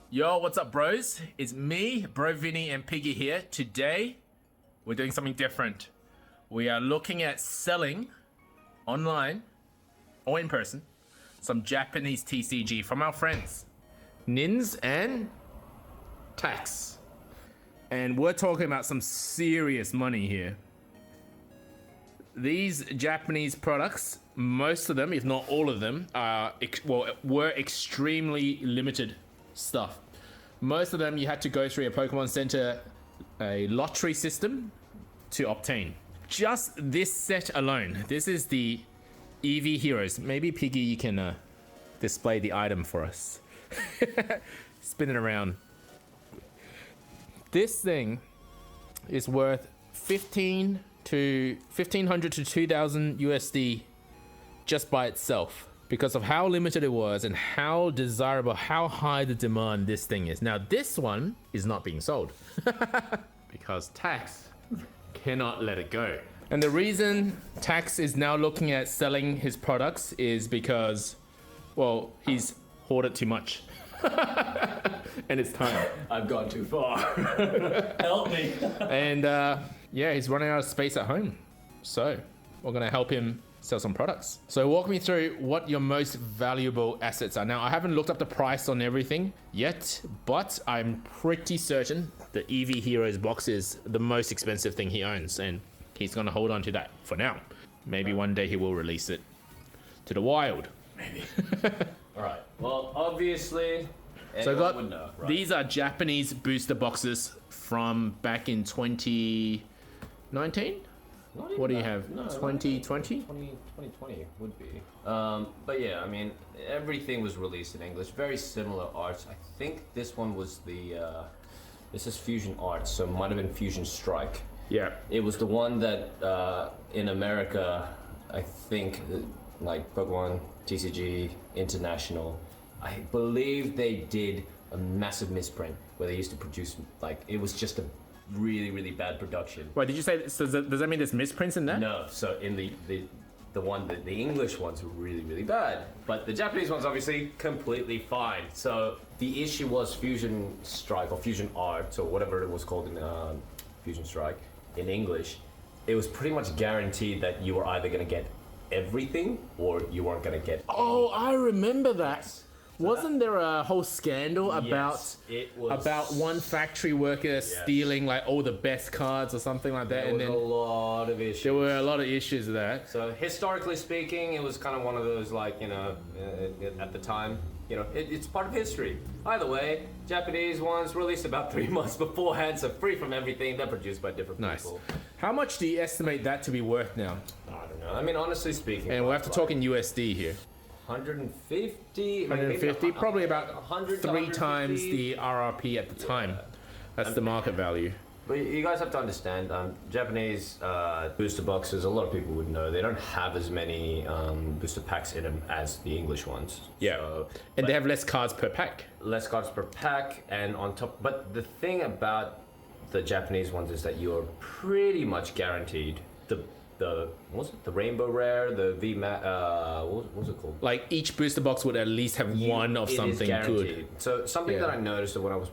Yo, what's up, bros? It's me, Bro Vinny, and Piggy here. Today, we're doing something different. We are looking at selling online or in person some Japanese TCG from our friends, Nins and Tax. And we're talking about some serious money here. These Japanese products, most of them, if not all of them, were extremely limited stuff. Most of them you had to go through a Pokemon Center, a lottery system to obtain. Just this set alone, this is the Eevee Heroes. Maybe Piggy, you can display the item for us. Spin it around. This thing is worth 1500 to 2000 USD just by itself, because of how limited it was and how desirable, how high the demand this thing is. Now this one is not being sold because Tax cannot let it go. And the reason Tax is now looking at selling his products is because, well, he's hoarded too much. And it's time. I've gone too far. Help me. And yeah, he's running out of space at home. So we're gonna help him sell some products. So walk me through what your most valuable assets are. Now, I haven't looked up the price on everything yet, but I'm pretty certain the Eevee Heroes box is the most expensive thing he owns, and he's gonna hold on to that for now. Maybe one day he will release it to the wild. Maybe. All right. Well, obviously, so I got, would know, right? These are Japanese booster boxes from back in 2019. What do you have? No, 2020? 2020 would be. But yeah, I mean, everything was released in English. Very similar arts. I think this one was the. This is Fusion Arts, so it might have been Fusion Strike. Yeah. It was the one that in America, I think, like Pokemon TCG International, I believe they did a massive misprint where they used to produce, like, it was just a really bad production. Wait, did you say, so does that mean there's misprints in that? No, so in the English ones were really bad, but the Japanese ones obviously completely fine. So the issue was Fusion Strike or Fusion Art or whatever it was called in Fusion Strike in English. It was pretty much guaranteed that you were either going to get everything or you weren't going to get anything. Oh, I remember that. Wasn't there a whole scandal about one factory worker stealing like all the best cards or something like that? There was a lot of issues. There were a lot of issues with that. So historically speaking, it was kind of one of those, like, you know, at the time, you know, it's part of history. Either way, Japanese ones released about 3 months beforehand, so free from everything. They're produced by different people. How much do you estimate that to be worth now? I don't know. I mean, honestly speaking. And we'll have to talk in USD here. 150, probably about 100 3 times the RRP at the time. That's the market value. But you guys have to understand, Japanese booster boxes, a lot of people would know, they don't have as many booster packs in them as the English ones. Yeah, so, and they have less cards per pack. Less cards per pack, and on top, but the thing about the Japanese ones is that you're pretty much guaranteed the what's it? The Rainbow Rare, the V what's it called? Like each booster box would at least have one of something good. So something that I noticed when I was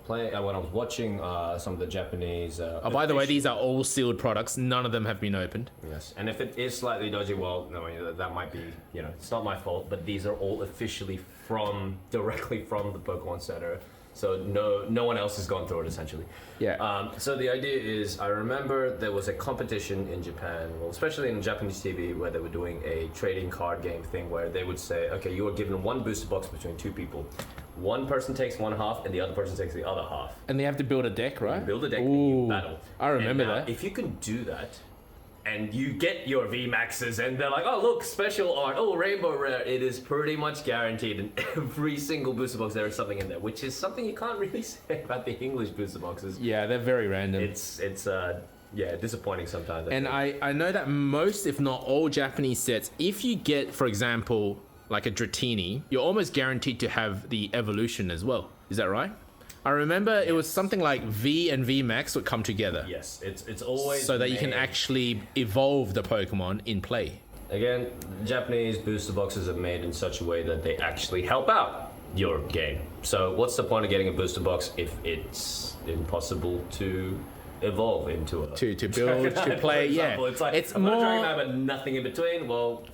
watching some of the Japanese. Oh, by the way, these are all sealed products. None of them have been opened. Yes, and if it is slightly dodgy, well, no, that might be, you know, it's not my fault. But these are all officially directly from the Pokemon Center. So no one else has gone through it, essentially. Yeah. So the idea is, I remember there was a competition in Japan, well, especially in Japanese TV, where they were doing a trading card game thing, where they would say, okay, you are given one booster box between 2 people. One person takes one half, and the other person takes the other half. And they have to build a deck, right? You build a deck and you battle. I remember that. If you can do that, and you get your VMAXs, and they're like, oh, look, special art, oh, Rainbow Rare. It is pretty much guaranteed in every single booster box there is something in there, which is something you can't really say about the English booster boxes. Yeah, they're very random. It's disappointing sometimes. And I know that most, if not all, Japanese sets, if you get, for example, like a Dratini, you're almost guaranteed to have the evolution as well. Is that right? I remember it was something like V and V Max would come together. Yes, it's always so that you can actually evolve the Pokemon in play. Again, Japanese booster boxes are made in such a way that they actually help out. your game. So what's the point of getting a booster box if it's impossible to evolve into a to build, to play? Yeah, it's like it's I'm more. not Dragonite, but nothing in between. Well,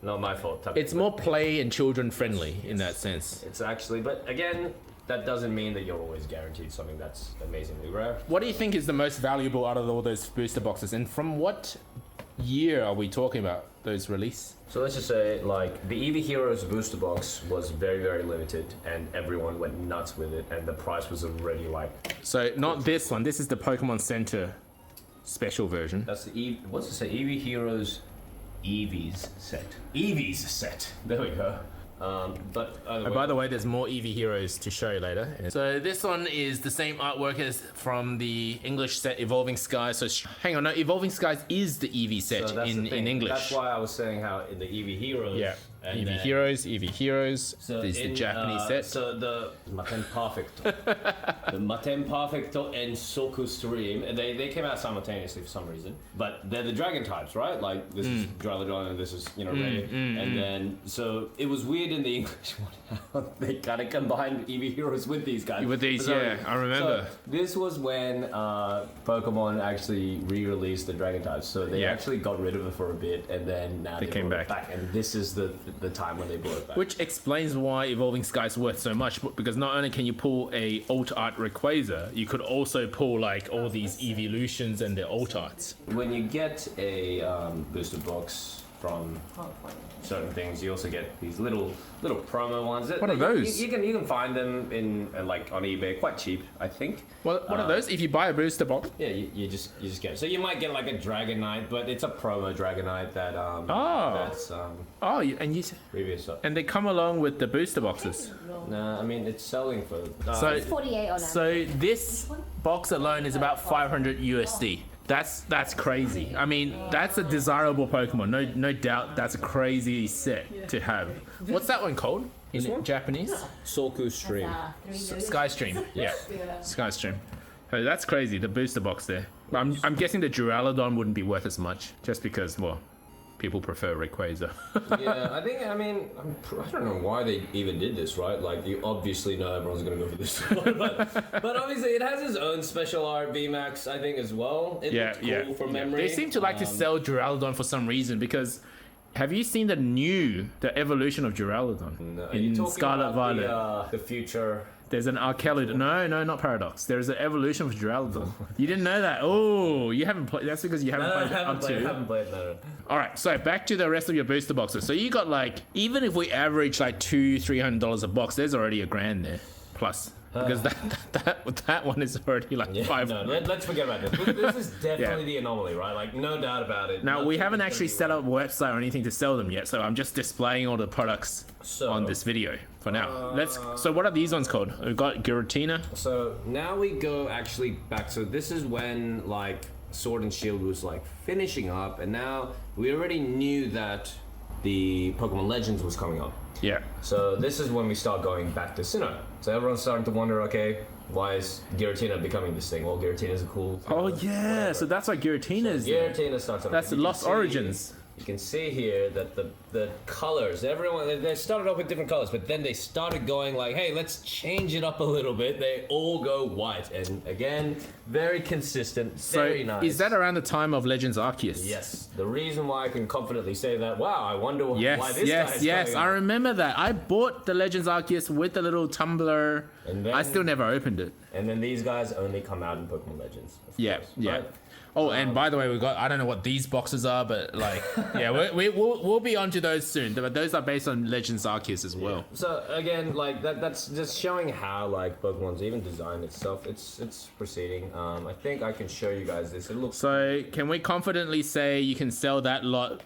not my fault. It's more play and children friendly in that sense. It's actually, but again, that doesn't mean that you're always guaranteed something that's amazingly rare. What do you think is the most valuable out of all those booster boxes, and from what year are we talking about those release? So let's just say, like, the Eevee Heroes booster box was very, very limited, and everyone went nuts with it, and the price was already like. So not this one. This is the Pokemon Center special version. That's the what's it say? Eevee Heroes, Eevee's set. Eevee's set. There we go. But by the way, there's more Eevee Heroes to show later. So this one is the same artwork as from the English set Evolving Skies. So hang on, no, Evolving Skies is the Eevee set in English. That's why I was saying how in the Eevee Heroes. Yeah. Eevee Heroes. So this is the Japanese set. So the Maten Perfecto, the Maten Perfecto and Soku Stream, they came out simultaneously for some reason. But they're the dragon types, right? Like this is Drylodon and this is Ray. And then so it was weird in the English one how they kind of combined Eevee Heroes with these guys. With these, yeah, I remember. So this was when Pokemon actually re-released the dragon types. So they actually got rid of it for a bit, and then now they came back. And this is the time when they brought it back. Which explains why Evolving Skies is worth so much, because not only can you pull a alt art Rayquaza, you could also pull like all these evolutions and the alt arts. When you get a booster box from certain things, you also get these little promo ones. What are those? You can find them in like on eBay, quite cheap, I think. What are those? If you buy a booster box? Yeah, you just get it. So you might get like a Dragonite, but it's a promo Dragonite that that's previous. And they come along with the booster boxes. Nah, I mean it's selling for. So 48 on average. So this box alone is about 500 USD. That's crazy. I mean, that's a desirable Pokemon. No doubt that's a crazy set to have. What's that one called in Japanese? Soku Stream. Sky Stream. Yeah. Sky Stream. So that's crazy, the booster box there. I'm guessing the Duraludon wouldn't be worth as much just because, well, people prefer Rayquaza. Yeah, I mean, I don't know why they even did this, right? Like, you obviously know everyone's gonna go for this one, but obviously it has its own special art VMAX, I think, as well. It looked cool from memory. They seem to like to sell Duraludon for some reason, because have you seen the evolution of Duraludon No, in Scarlet Violet? The future. There's an Archelid. No, not Paradox. There's an evolution of Duraludon. You didn't know that? Oh, you haven't played. That's because you haven't played up to. I haven't played that. All right, so back to the rest of your booster boxes. So you got like, even if we average like $200-300 a box, there's already $1,000 there plus. Because that one is already like $500. No, let's forget about this. This is definitely the anomaly, right? Like, no doubt about it. Now, we haven't actually set up a website or anything to sell them yet, so I'm just displaying all the products on this video for now. So what are these ones called? We've got Giratina. So now we go actually back. So this is when like Sword and Shield was like finishing up, and now we already knew that the Pokemon Legends was coming up. Yeah. So this is when we start going back to Sinnoh. So everyone's starting to wonder, okay, why is Giratina becoming this thing? Well, Giratina's a cool thing. Oh yeah, whatever. so that's why Giratina is there. Giratina starts up. That's Lost Origins. You can see here that the colors, they started off with different colors, but then they started going like, hey, let's change it up a little bit. They all go white, and again, very consistent, very nice. Is that around the time of Legends Arceus? Yes. The reason why I can confidently say that, wow, I wonder why this guy is Yes, coming I up. remember that. I bought the Legends Arceus with the little tumbler. And then, I still never opened it. And then these guys only come out in Pokemon Legends. Yeah. Right? Oh, and by the way, we got, I don't know what these boxes are, but like, yeah, we'll be onto those soon. But those are based on Legends Arceus as well. So again, like that's just showing how like Pokemon's even design itself. It's proceeding. I think I can show you guys this. It looks. So can we confidently say you can sell that lot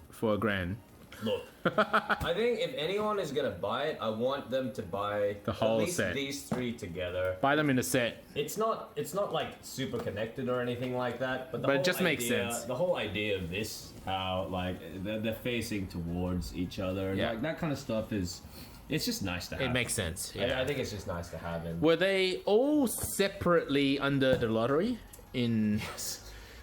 for $1,000? Look, I think if anyone is gonna buy it, I want them to buy the whole at least set. These three together. Buy them in a set. It's not like super connected or anything like that, but it just makes sense. The whole idea of this, how like they're facing towards each other, Yeah. like that kind of stuff it's just nice to have. It makes sense. Yeah. I think it's just nice to have. And were they all separately under the lottery in?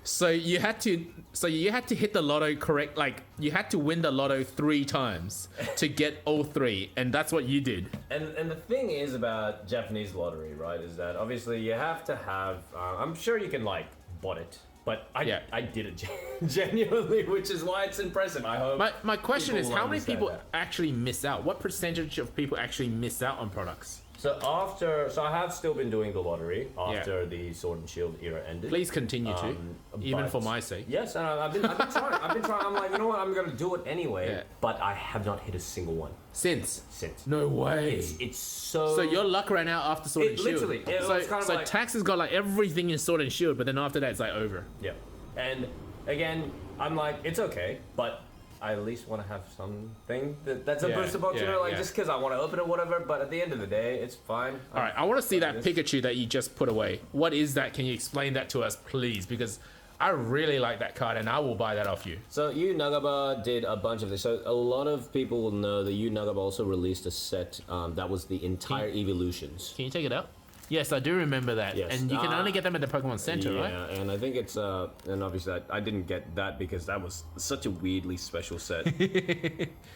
So you had to hit the lotto correct. Like you had to win the lotto 3 times to get all 3, and that's what you did. And the thing is about Japanese lottery, right, is that obviously you have to have. I'm sure you can like bot it, but I did it genuinely, which is why it's impressive. I hope. My question is, how many people that. actually miss out? What percentage of people actually miss out on products? So I have still been doing the lottery after the Sword and Shield era ended. Please continue to, even for my sake. Yes, and I've been trying. I'm like, you know what? I'm gonna do it anyway. But I have not hit a single one since. No way. It's so. So your luck right now after Sword and Shield. Literally. It was kind of so like, Tax has got like everything in Sword and Shield, but then after that it's like over. Yeah, and again, I'm like, it's okay, but I at least want to have something that's a booster box, just because I want to open it, whatever. But at the end of the day, it's fine. All right, I want to see that Pikachu that you just put away. What is that? Can you explain that to us, please? Because I really like that card, and I will buy that off you. So Yu Nagaba did a bunch of this. So a lot of people will know that Yu Nagaba also released a set that was the entire evolutions. Can you take it out? Yes, I do remember that. Yes. And you can only get them at the Pokemon Center, right? Yeah, and I think it's and obviously I didn't get that because that was such a weirdly special set.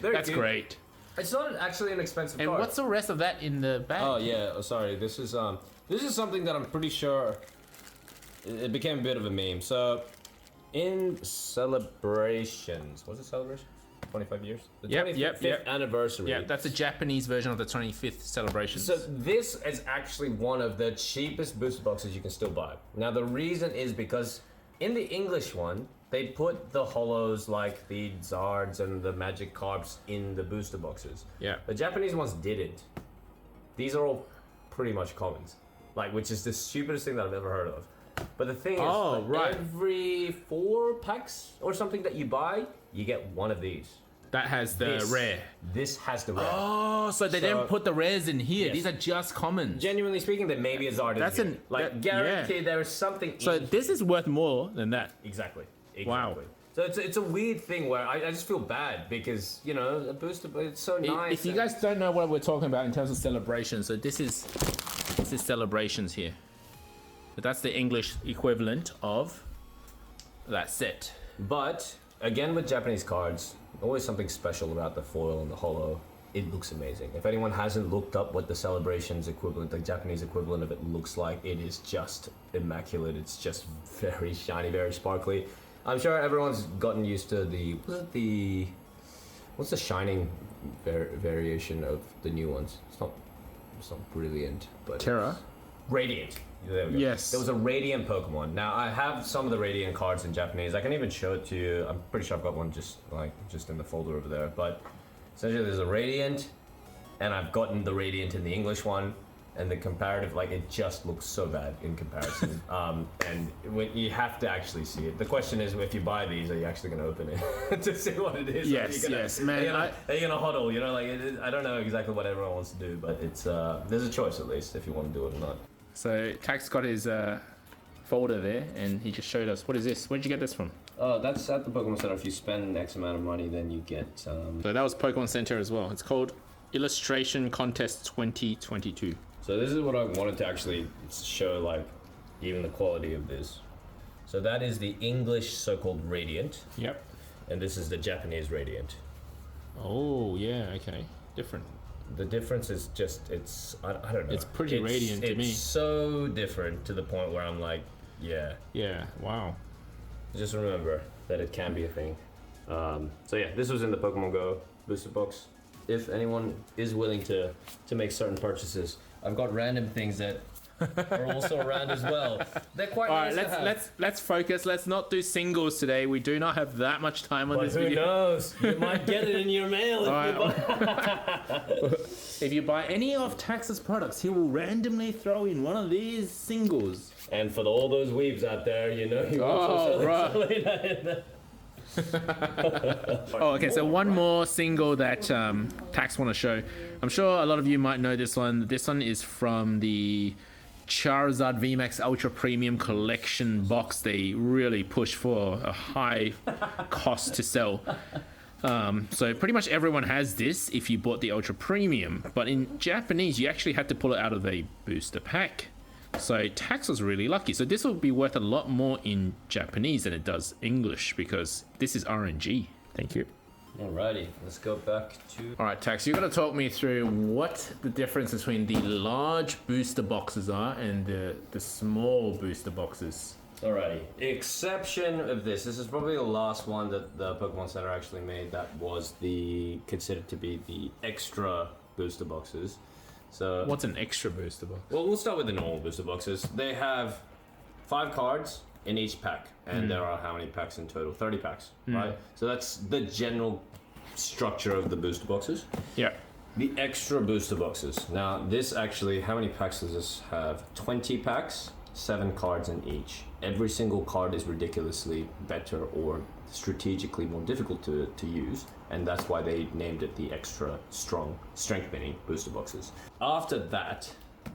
That's great. It's not actually an expensive card. And what's the rest of that in the bag? Oh yeah, sorry. This is something that I'm pretty sure it became a bit of a meme. So in celebrations, was it celebration? 25 years? The 25th anniversary. Yeah, that's a Japanese version of the 25th celebrations. So this is actually one of the cheapest booster boxes you can still buy. Now the reason is because in the English one, they put the holos like the Zards and the Magic Carps in the booster boxes. Yeah. The Japanese ones didn't. These are all pretty much commons. Like, which is the stupidest thing that I've ever heard of. But the thing is, every 4 packs or something that you buy, you get one of these. That has the rare. This has the rare. Oh, so they didn't put the rares in here. Yes. These are just commons. Genuinely speaking, there may be a Zard in here. Guaranteed there is something So this is worth more than that. Exactly. Wow. So it's a weird thing where I just feel bad because, you know, a booster, it's so nice. If you guys don't know what we're talking about in terms of celebrations, so this is celebrations here. But that's the English equivalent of that set. But again, with Japanese cards, always something special about the foil and the holo. It looks amazing. If anyone hasn't looked up what the celebrations equivalent, the Japanese equivalent of it looks like, it is just immaculate. It's just very shiny, very sparkly. I'm sure everyone's gotten used to what's the shining variation of the new ones? It's not brilliant, but Terra. Radiant. There we go. Yes. There was a Radiant Pokemon. Now I have some of the Radiant cards in Japanese. I can even show it to you. I'm pretty sure I've got one just in the folder over there. But essentially, there's a Radiant, and I've gotten the Radiant in the English one, and the comparative, like, it just looks so bad in comparison. And when you have to actually see it. The question is, if you buy these, are you actually going to open it to see what it is? Yes, man. Are you gonna huddle? You know, like I don't know exactly what everyone wants to do, but it's there's a choice at least if you want to do it or not. So Tax got his folder there, and he just showed us. What is this? Where'd you get this from? Oh, that's at the Pokemon Center. If you spend X amount of money, then you get. So that was Pokemon Center as well. It's called Illustration Contest 2022. So this is what I wanted to actually show, like, even the quality of this. So that is the English so-called Radiant. Yep. And this is the Japanese Radiant. Oh, yeah, okay. Different. The difference is just, I don't know. It's pretty radiant to me. It's so different to the point where I'm like, yeah. Yeah, wow. Just remember that it can be a thing. So yeah, this was in the Pokemon Go booster box. If anyone is willing to make certain purchases, I've got random things that are also around as well. They're quite nice. All right, let's focus. Let's not do singles today. We do not have that much time on this video. Who knows? You might get it in your mail if you buy any of Tax's products, he will randomly throw in one of these singles. And for all those weebs out there, you know, you okay, so one more single that Tax want to show. I'm sure a lot of you might know this one. This one is from the Charizard VMAX Ultra Premium Collection box. They really push for a high cost to sell. So pretty much everyone has this if you bought the Ultra Premium. But in Japanese, you actually had to pull it out of a booster pack. So Tax was really lucky. So this will be worth a lot more in Japanese than it does English because this is RNG. Thank you. Alrighty, let's go back to. All right, Tax, you're going to talk me through what the difference between the large booster boxes are and the small booster boxes. Alrighty. Exception of this is probably the last one that the Pokemon Center actually made that was considered to be the extra booster boxes. So What's an extra booster box? well, we'll start with the normal booster boxes. They have 5 cards in each pack, and there are how many packs in total? 30 packs, right? So that's the general structure of the booster boxes. Yeah. The extra booster boxes. Now, this actually, how many packs does this have? 20 packs, 7 cards in each. Every single card is ridiculously better or strategically more difficult to use, and that's why they named it the extra strong strength mini booster boxes. After that,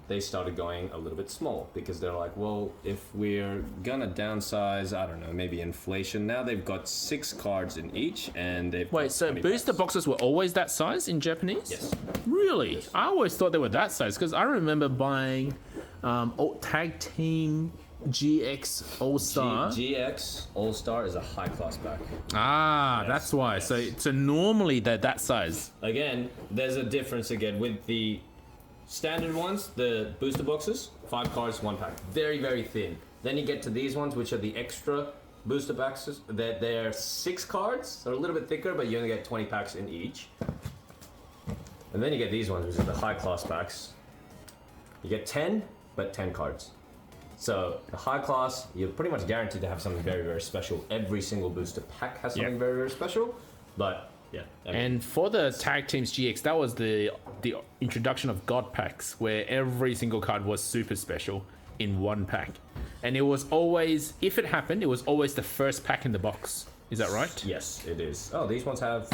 they started going a little bit small because they're like, well, if we're gonna downsize, I don't know, maybe inflation. Now they've got 6 cards in each, and they've Wait, got so 20 booster packs. boxes were always that size in Japanese? Yes. Really? Yes. I always thought they were that size because I remember buying Tag Team GX All Star. GX All Star is a high class pack. That's why. yes. So normally they're that size. Again, there's a difference again with the standard ones, the booster boxes, 5 cards, 1 pack. Very, very thin. Then you get to these ones, which are the extra booster boxes. They're 6 cards, so a little bit thicker, but you only get 20 packs in each. And then you get these ones, which are the high class packs. You get 10, but 10 cards. So the high class, you're pretty much guaranteed to have something very, very special. Every single booster pack has something very, very special. But yeah. I mean, And for the Tag Teams GX, that was the introduction of God packs, where every single card was super special in one pack. And it was always, if it happened, it was always the first pack in the box. Is that right? yes, it is. Oh, these ones have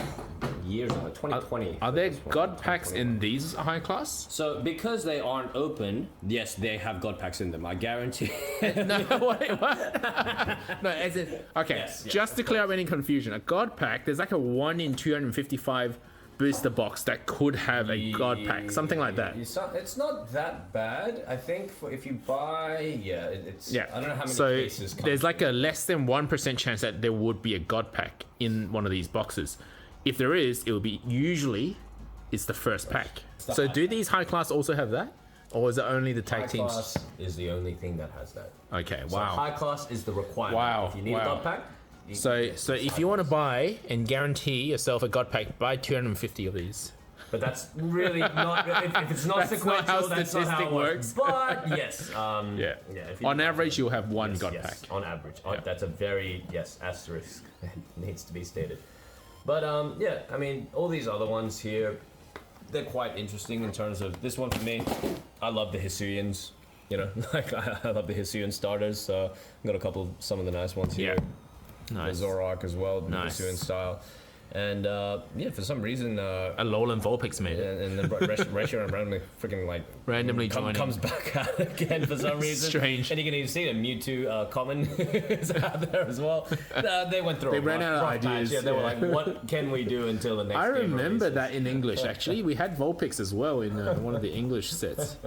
years on it. 2020. Are there This one, God packs 2021. in these high class? So because they aren't open, yes, they have God packs in them. I guarantee. No, wait, what? No, as in, okay, Yes, yes, just to clear up any confusion, a God pack, there's like a 1 in 255 booster box that could have a God pack, something like that. It's not that bad. I think if you buy, it's. Yeah. I don't know how many so cases. Come there's like a less than 1% chance that there would be a God pack in one of these boxes. If there is, it will be usually it's the first pack. the So high do these high class also have that? Or is it only the High tag teams? class is the only thing that has that. Okay, So wow. high class is the requirement. Wow, If you need wow. a God pack. So it's if high you want to class. buy and guarantee yourself a God pack, buy 250 of these. But that's really not. If it's not That's not sequential, how that's not how statistic it works. works. But yes, Yeah. If you On average, you'll have one yes, God yes, pack. on average. Yeah. That's a very asterisk needs to be stated. But I mean, all these other ones here, they're quite interesting in terms of this one for me. I love the Hisuyans. You know, like I love the Hisuian starters. So I've got some of the nice ones here. Nice. The Zoroark as well, the Nice. Hisuian style. And for some reason, Alolan Vulpix made it. and then Reshiram randomly freaking like Randomly joining. comes back out again for some reason. Strange. And you can even see the Mewtwo common is out there as well. They went through. They a ran rough- out of rough patch. ideas, Yeah, they were yeah. like, "What can we do until the next?" I game remember releases?" that in English, actually. We had Vulpix as well in one of the English sets.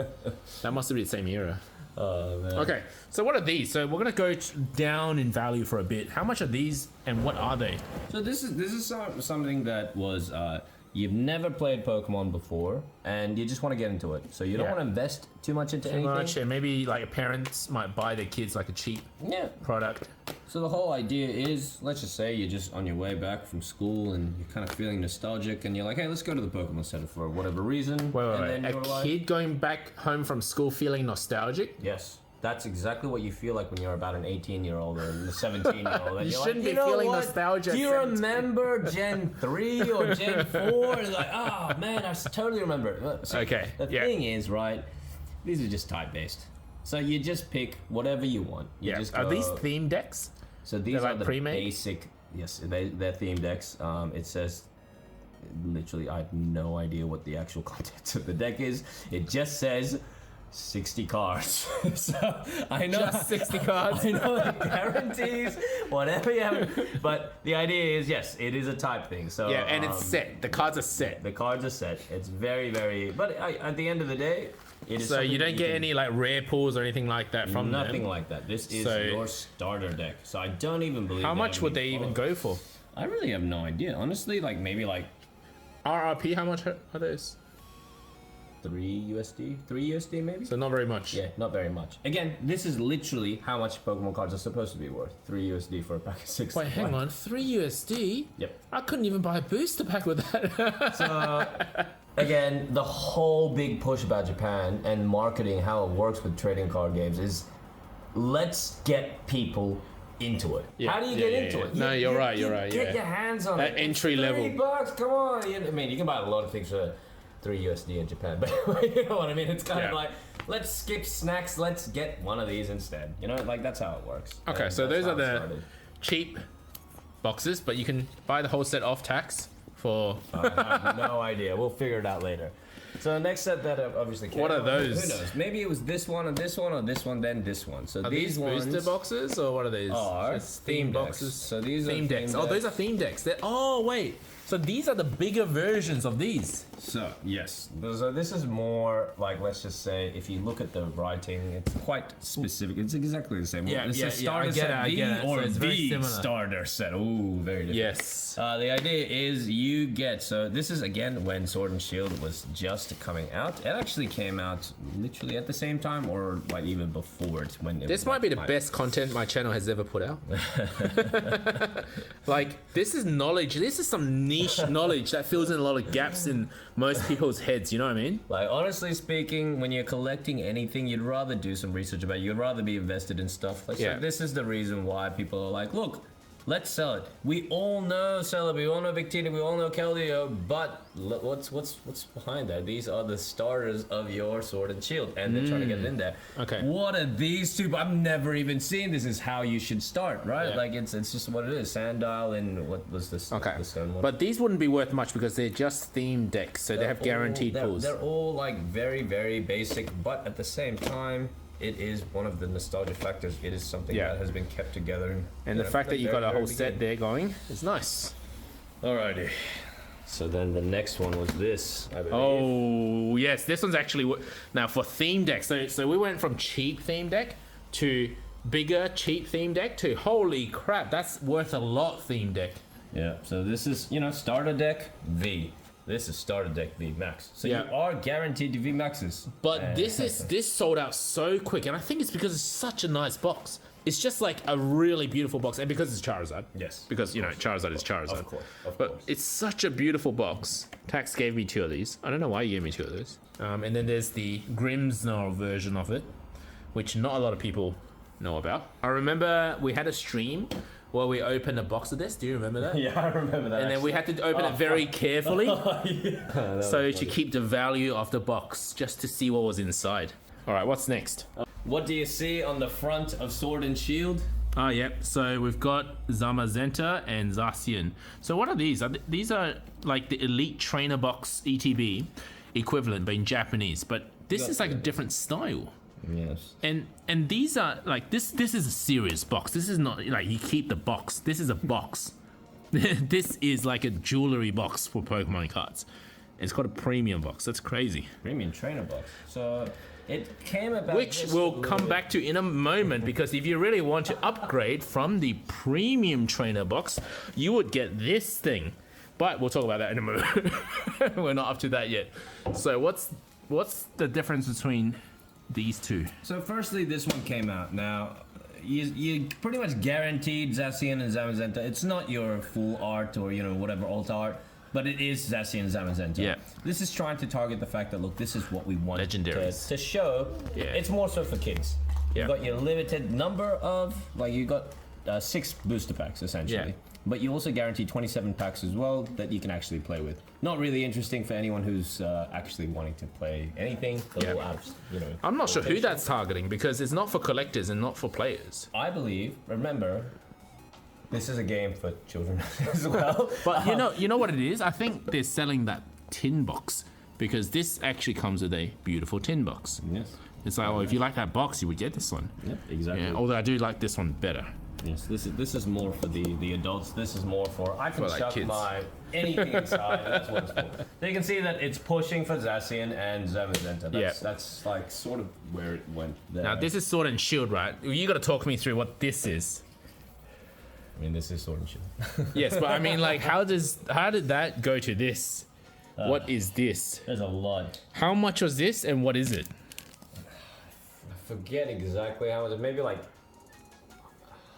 That must have been the same era. Oh man. Okay, so what are these? So we're going to go down in value for a bit. How much are these and what are they? So this is something that was you've never played Pokemon before, and you just want to get into it. So you don't Yeah. want to invest too much into Too anything. much, and maybe like parents might buy their kids like a cheap Yeah. product. So the whole idea is, let's just say you're just on your way back from school and you're kind of feeling nostalgic, and you're like, hey, let's go to the Pokemon Center for whatever reason. Wait. And then A you're like, kid going back home from school feeling nostalgic? yes. That's exactly what you feel like when you're about an 18-year-old or a 17-year-old. You shouldn't be feeling nostalgia Do you at 17." remember Gen 3 or Gen 4? And like, oh man, I totally remember. So Okay, The yeah. thing is, right, these are just type-based. So you just pick whatever you want. You Yeah. just Are go- these theme decks? So these They're are like the pre-made? basic. Yes, they're theme decks. It says, literally, I have no idea what the actual contents of the deck is. It just says 60 cards. So I know Just 60 cards? I know it guarantees whatever you have. But the idea is, yes, it is a type thing. So Yeah, and it's set. The cards are set. the cards are set. It's very, very. But at the end of the day, It is So you something don't that get can- any like rare pulls or anything like that from nothing them. like that. This is So- your starter deck. So I don't even believe. How they much have would any they even follow-ups. go for? I really have no idea. Honestly, like maybe like RRP, how much are those? 3 USD, 3 USD maybe. So not very much. Yeah, not very much. Again, this is literally how much Pokemon cards are supposed to be worth. 3 USD for a pack of 6. Wait, hang on, 3 USD? Yep. I couldn't even buy a booster pack with that. So, again, the whole big push about Japan and marketing, how it works with trading card games is let's get people into it. Yeah, How do you yeah, get yeah, into yeah. it? No, you're right, you're right, Get yeah. your hands on That it. entry It's level. $30, come on. I mean, you can buy a lot of things for 3 USD in Japan, but you know what I mean? It's kind Yeah. of like, let's skip snacks, let's get one of these instead. You know, like that's how it works. Okay, And so that's those how are it the started. cheap boxes, but you can buy the whole set off tax for. I have no idea. We'll figure it out later. So next set that obviously came What are out, those? Who knows? Maybe it was this one, or this one, or this one, then this one. So Are these ones booster boxes or what are these? are Just theme theme decks. boxes. So these are theme decks. theme Oh, those are decks. theme decks. Oh wait, so these are the bigger versions of these. So yes, so this is more like, let's just say, if you look at the writing, it's quite specific. It's exactly the same. Yeah, It's yeah, a yeah, starter I get set it, I get it. or So it's very the similar. starter set. Ooh, very different. Yes. The idea is you get, so this is again when Sword and Shield was just coming out. It actually came out literally at the same time or like even before it. When it This was, might like, be the hype. best content my channel has ever put out. Like, this is knowledge. This is some niche knowledge that fills in a lot of gaps in most people's heads. You know what I mean? Like, honestly speaking, when you're collecting anything, you'd rather do some research about it. You'd rather be invested in stuff. Like, Yeah. so this is the reason why people are like, look, let's sell it. We all know Seller, we all know Victina, we all know Keldeo, but what's behind that? These are the starters of your Sword and Shield, and they're trying to get it in there. Okay. What are these two? I've never even seen this. Is how you should start, right? Yeah. Like it's just what it is. Sandile and what was this? Okay. The stone one. But these wouldn't be worth much because they're just theme decks, so they have guaranteed pulls. They're all like very, very basic, but at the same time, it is one of the nostalgia factors. It is something Yeah. that has been kept together. And the fact that you got a whole set there going is nice. Alrighty. So then the next one was this, I believe. Oh yes, this one's actually now for theme deck. So we went from cheap theme deck to bigger cheap theme deck to holy crap, that's worth a lot theme deck. Yeah. So this is starter deck V. This is starter deck V Max. So Yeah. you are guaranteed to V Maxes. But And- this sold out so quick, and I think it's because it's such a nice box. It's just like a really beautiful box, and because it's Charizard. Yes. Because Charizard is Charizard. Of course, of But course. it's such a beautiful box. Tax gave me 2 of these. I don't know why you gave me 2 of those. And then there's the Grimmsnarl version of it, which not a lot of people know about. I remember we had a stream where we opened a box of this. Do you remember that? Yeah, I remember that. And then we had to open it very carefully, so to keep the value of the box, just to see what was inside. All right, what's next? What do you see on the front of Sword and Shield? Oh, yep. So we've got Zamazenta and Zacian. So what are these? These are like the Elite Trainer Box ETB equivalent, but in Japanese. But this is like a different style. Yes. And these are like this is a serious box. This is not like you keep the box. This is a box. This is like a jewelry box for Pokemon cards. It's called a premium box. That's crazy. Premium trainer box. So it came about. Which just we'll a come little back to in a moment, because if you really want to upgrade from the premium trainer box, you would get this thing. But we'll talk about that in a moment. We're not up to that yet. So what's the difference between these two? So firstly, this one came out. Now, you pretty much guaranteed Zacian and Zamazenta. It's not your full art or whatever alt art, but it is Zacian and Zamazenta. Yeah. This is trying to target the fact that look, this is what we want Legendaries. to show. Yeah. It's more so for kids. Yeah. You got your limited number of you got 6 booster packs essentially. Yeah. But you also guarantee 27 packs as well that you can actually play with. Not really interesting for anyone who's actually wanting to play anything. A little out of, I'm not sure who rotation. that's targeting, because it's not for collectors and not for players. I believe, remember, this is a game for children as well. But you know what it is? I think they're selling that tin box because this actually comes with a beautiful tin box. Yes. It's like, oh, if you like that box, you would get this one. Yep, exactly. Yeah, although I do like this one better. Yes, this is more for the adults. This is more for I can For, like, chuck kids. my anything inside. And that's what it's for. So you can see that it's pushing for Zacian and Zamazenta. That's like sort of where it went there. Now this is Sword and Shield, right? You got to talk me through what this is. I mean, this is Sword and Shield. Yes, but I mean, like, how did that go to this? What is this? There's a lot. How much was this, and what is it? I forget exactly how much. Maybe like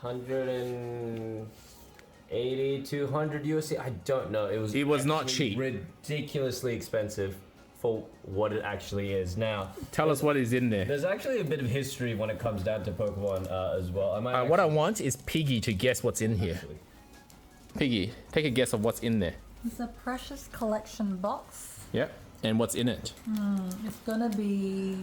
180, 200 USD. I don't know. It was not actually cheap. Ridiculously expensive for what it actually is. Now, Tell us what is in there. there's actually a bit of history when it comes down to Pokemon as well. What I want is Piggy to guess what's in here. Piggy, take a guess of what's in there. It's a precious collection box. Yep. And what's in it? It's gonna be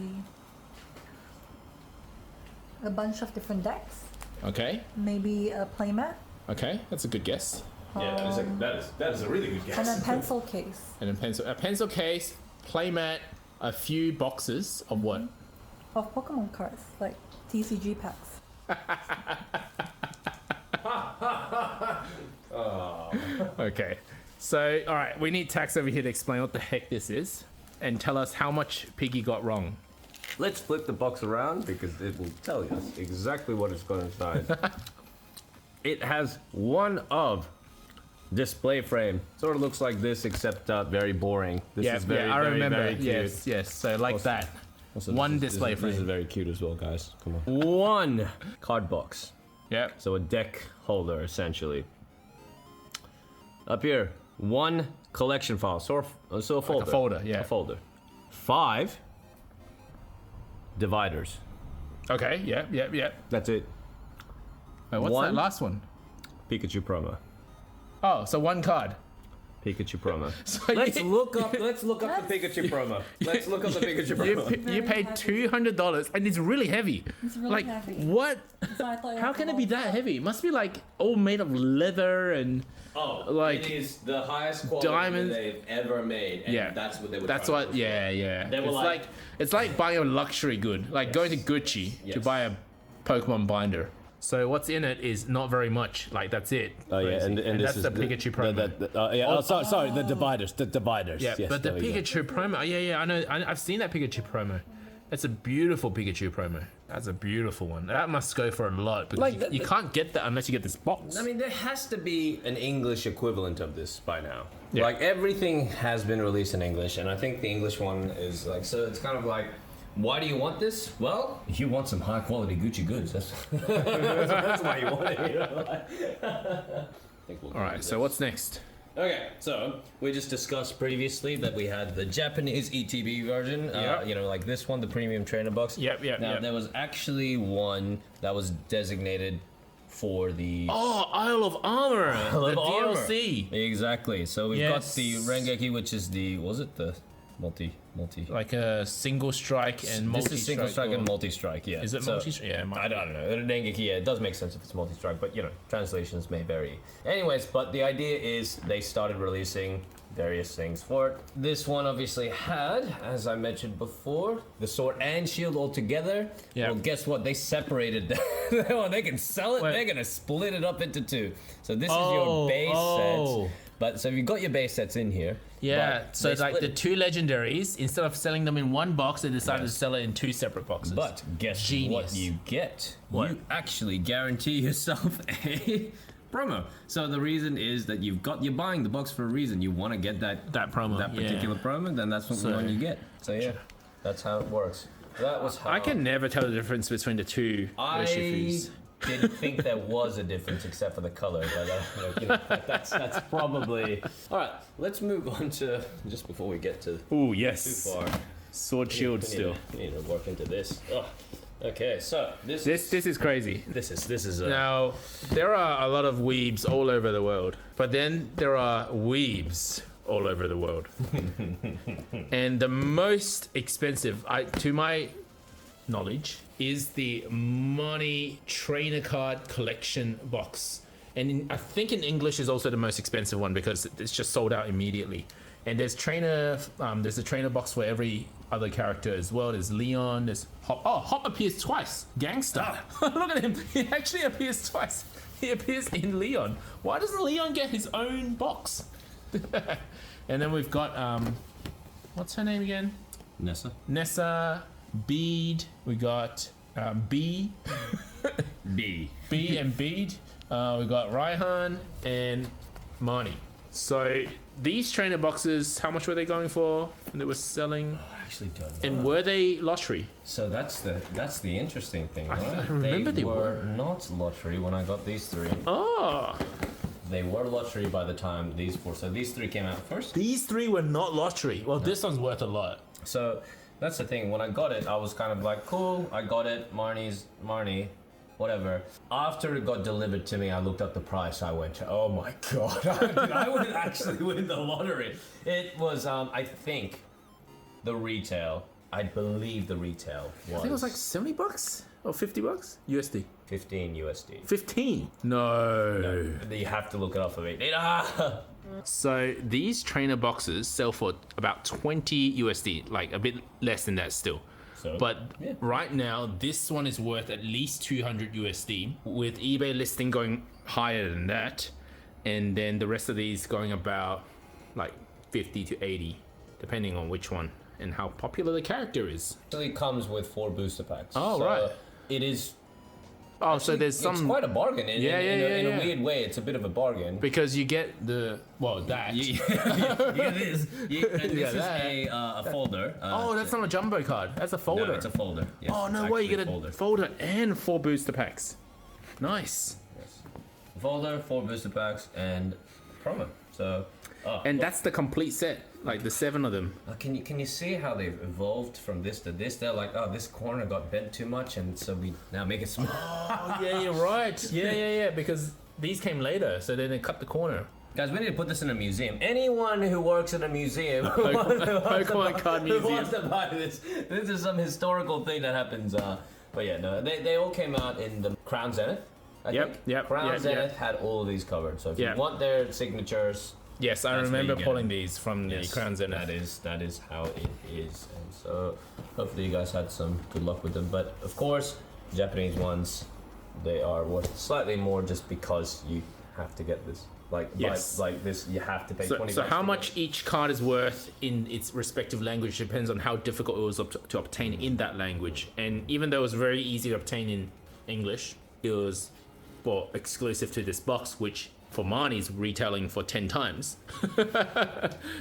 a bunch of different decks. Okay. Maybe a playmat Okay, that's a good guess. Yeah, that is a really good guess. and a pencil case And a pencil case, playmat, a few boxes of what? of Pokemon cards, like TCG packs. Okay. So, all right, we need Tax over here to explain what the heck this is and tell us how much Piggy got wrong. Let's flip the box around because it will tell you exactly what is going inside. It has one of display frame. Sort of looks like this, except very boring. This is very, I very, remember. very cute. Yes, yes. So like that. Also, One this is- display this is frame. very cute as well, guys. Come on. One card box. Yep. So a deck holder, essentially. Up here, one collection file. So a folder. folder, yeah. A folder. 5 dividers. Okay. Yep. Yep. Yep. That's it. Wait, what's One. that last one? Pikachu promo. Oh, so one card. Pikachu promo. So Let's you- look up the Pikachu promo. Let's look up the Pikachu promo. You Very paid heavy. $200 and it's really heavy. It's really like heavy. what? So I thought How can it be that heavy? It must be like all made of leather and Oh, like it is the highest quality diamonds. that they've ever made, and yeah. that's what they were. That's trying what. to Yeah, yeah. They were It's like buying a luxury good, like going to Gucci to Yes. buy a Pokemon binder. So what's in it is not very much. Like that's it. Oh yeah, and And this that's is the Pikachu promo. sorry, the dividers, the dividers. Yeah, yes, but the there we go. Pikachu promo. Yeah, I know. I've seen that Pikachu promo. That's a beautiful Pikachu promo. That's a beautiful one. That must go for a lot because Like you can't get that unless you get this box. I mean, there has to be an English equivalent of this by now. Yeah. Like everything has been released in English, and I think the English one is like so. It's kind of like, why do you want this? Well, you want some high quality Gucci goods. That's that's why you want it. You know? I think we'll All right. So what's next? Okay, so we just discussed previously that we had the Japanese ETB version, Yep. you know, like this one, the premium trainer box. Yep, Now, yep. there was actually one that was designated for the Oh, Isle of Armor. Isle of the Armor. DLC. Exactly. So we've Yes. got the Rengeki, which is the, was it the multi? Like a single strike and multi. This is single strike and multi-strike, yeah. Is it So- multi-strike? Yeah, it might I don't know. Rengeki, yeah, it does make sense if it's multi-strike, but you know, translations may vary. Anyways, but the idea is they started releasing various things for it. This one obviously had, as I mentioned before, the sword and shield all together. Yeah. Well, guess what? They separated them. Well, they can sell it. Wait. They're gonna split it up into 2. So this is Oh, your base oh. sets. But so you've got your base sets in here. Yeah, but so they like split the it. 2 legendaries, instead of selling them in one box, they decided Yes. to sell it in 2 separate boxes. But guess what Genius. you get? What? You actually guarantee yourself a promo. So the reason is that you're buying the box for a reason. You want to get that promo, that yeah. particular promo, then that's what So- one you get. So yeah, that's how it works. That was how I can never tell the difference between the 2 I Urshifus. didn't think there was a difference except for the color, but you know, that's probably all right. Let's move on to just before we get to Ooh, too yes. far. Sword shield We still. need to work into this. Ugh. Okay, so This is crazy. this is Now, there are a lot of weebs all over the world, but then there are weebs all over the world. And the most expensive, to my knowledge, is the Money Trainer Card Collection box. And I think in English is also the most expensive one because it's just sold out immediately. And there's a trainer box for every other character as well. There's Leon. There's Hop. Oh, Hop appears twice. Gangster. Look at him. He actually appears twice. He appears in Leon. Why doesn't Leon get his own box? And then we've got what's her name again? Nessa. Bede. We got B. B and Bede. We got Raihan and Marnie. So these trainer boxes, how much were they going for? And they were selling. I actually don't know. And were they lottery? So that's the interesting thing, right? I remember they were not lottery when I got these three. Oh. They were lottery by the time these four. So these three came out first. These three were not lottery. Well, this one's worth a lot. So that's the thing. When I got it, I was kind of like, cool, I got it. Marnie, whatever. After it got delivered to me, I looked up the price. I went, oh my god, I would actually win the lottery. It was, I think, I believe the retail was. I think it was like $70 or $50 USD. 15 USD. 15? No. You have to look it up for me. So these trainer boxes sell for about 20 USD, like a bit less than that still. So, but yeah. right now, this one is worth at least 200 USD, with eBay listing going higher than that, and then the rest of these going about like 50 to 80, depending on which one and how popular the character is. It actually comes with 4 booster packs. Oh, so right. It is. Oh, so there's It's some. quite a bargain. In a Yeah. weird way, it's a bit of a bargain. Because you get the. Well, that. You get this. And this is that. a folder. Oh, that's not a jumbo card. That's a folder. No, it's a folder. Yes, Oh, no it's way. You get actually a folder and 4 booster packs. Nice. Yes. A folder, 4 booster packs, and promo. So. And that's the complete set, like the 7 of them. Can you see how they've evolved from this to this? They're like, oh, this corner got bent too much, and so we now make it small. Oh, yeah, you're right. Yeah, because these came later, so then they cut the corner. Guys, we need to put this in a museum. Anyone who works in a museum Pokemon card who museum. wants to buy this. This is some historical thing that happens. But yeah, no, they all came out in the Crown Zenith. I think. Crown Zenith had all of these covered. So if you want their signatures. Yes, I remember pulling these from the Crown Zenith. That is how it is, and so hopefully you guys had some good luck with them. But of course, Japanese ones, they are worth slightly more just because you have to get this. Like this, you have to pay 20 So bucks how for much it. each card is worth in its respective language depends on how difficult it was to obtain in that language. And even though it was very easy to obtain in English, it was exclusive to this box, which for Marnie's retailing for 10 times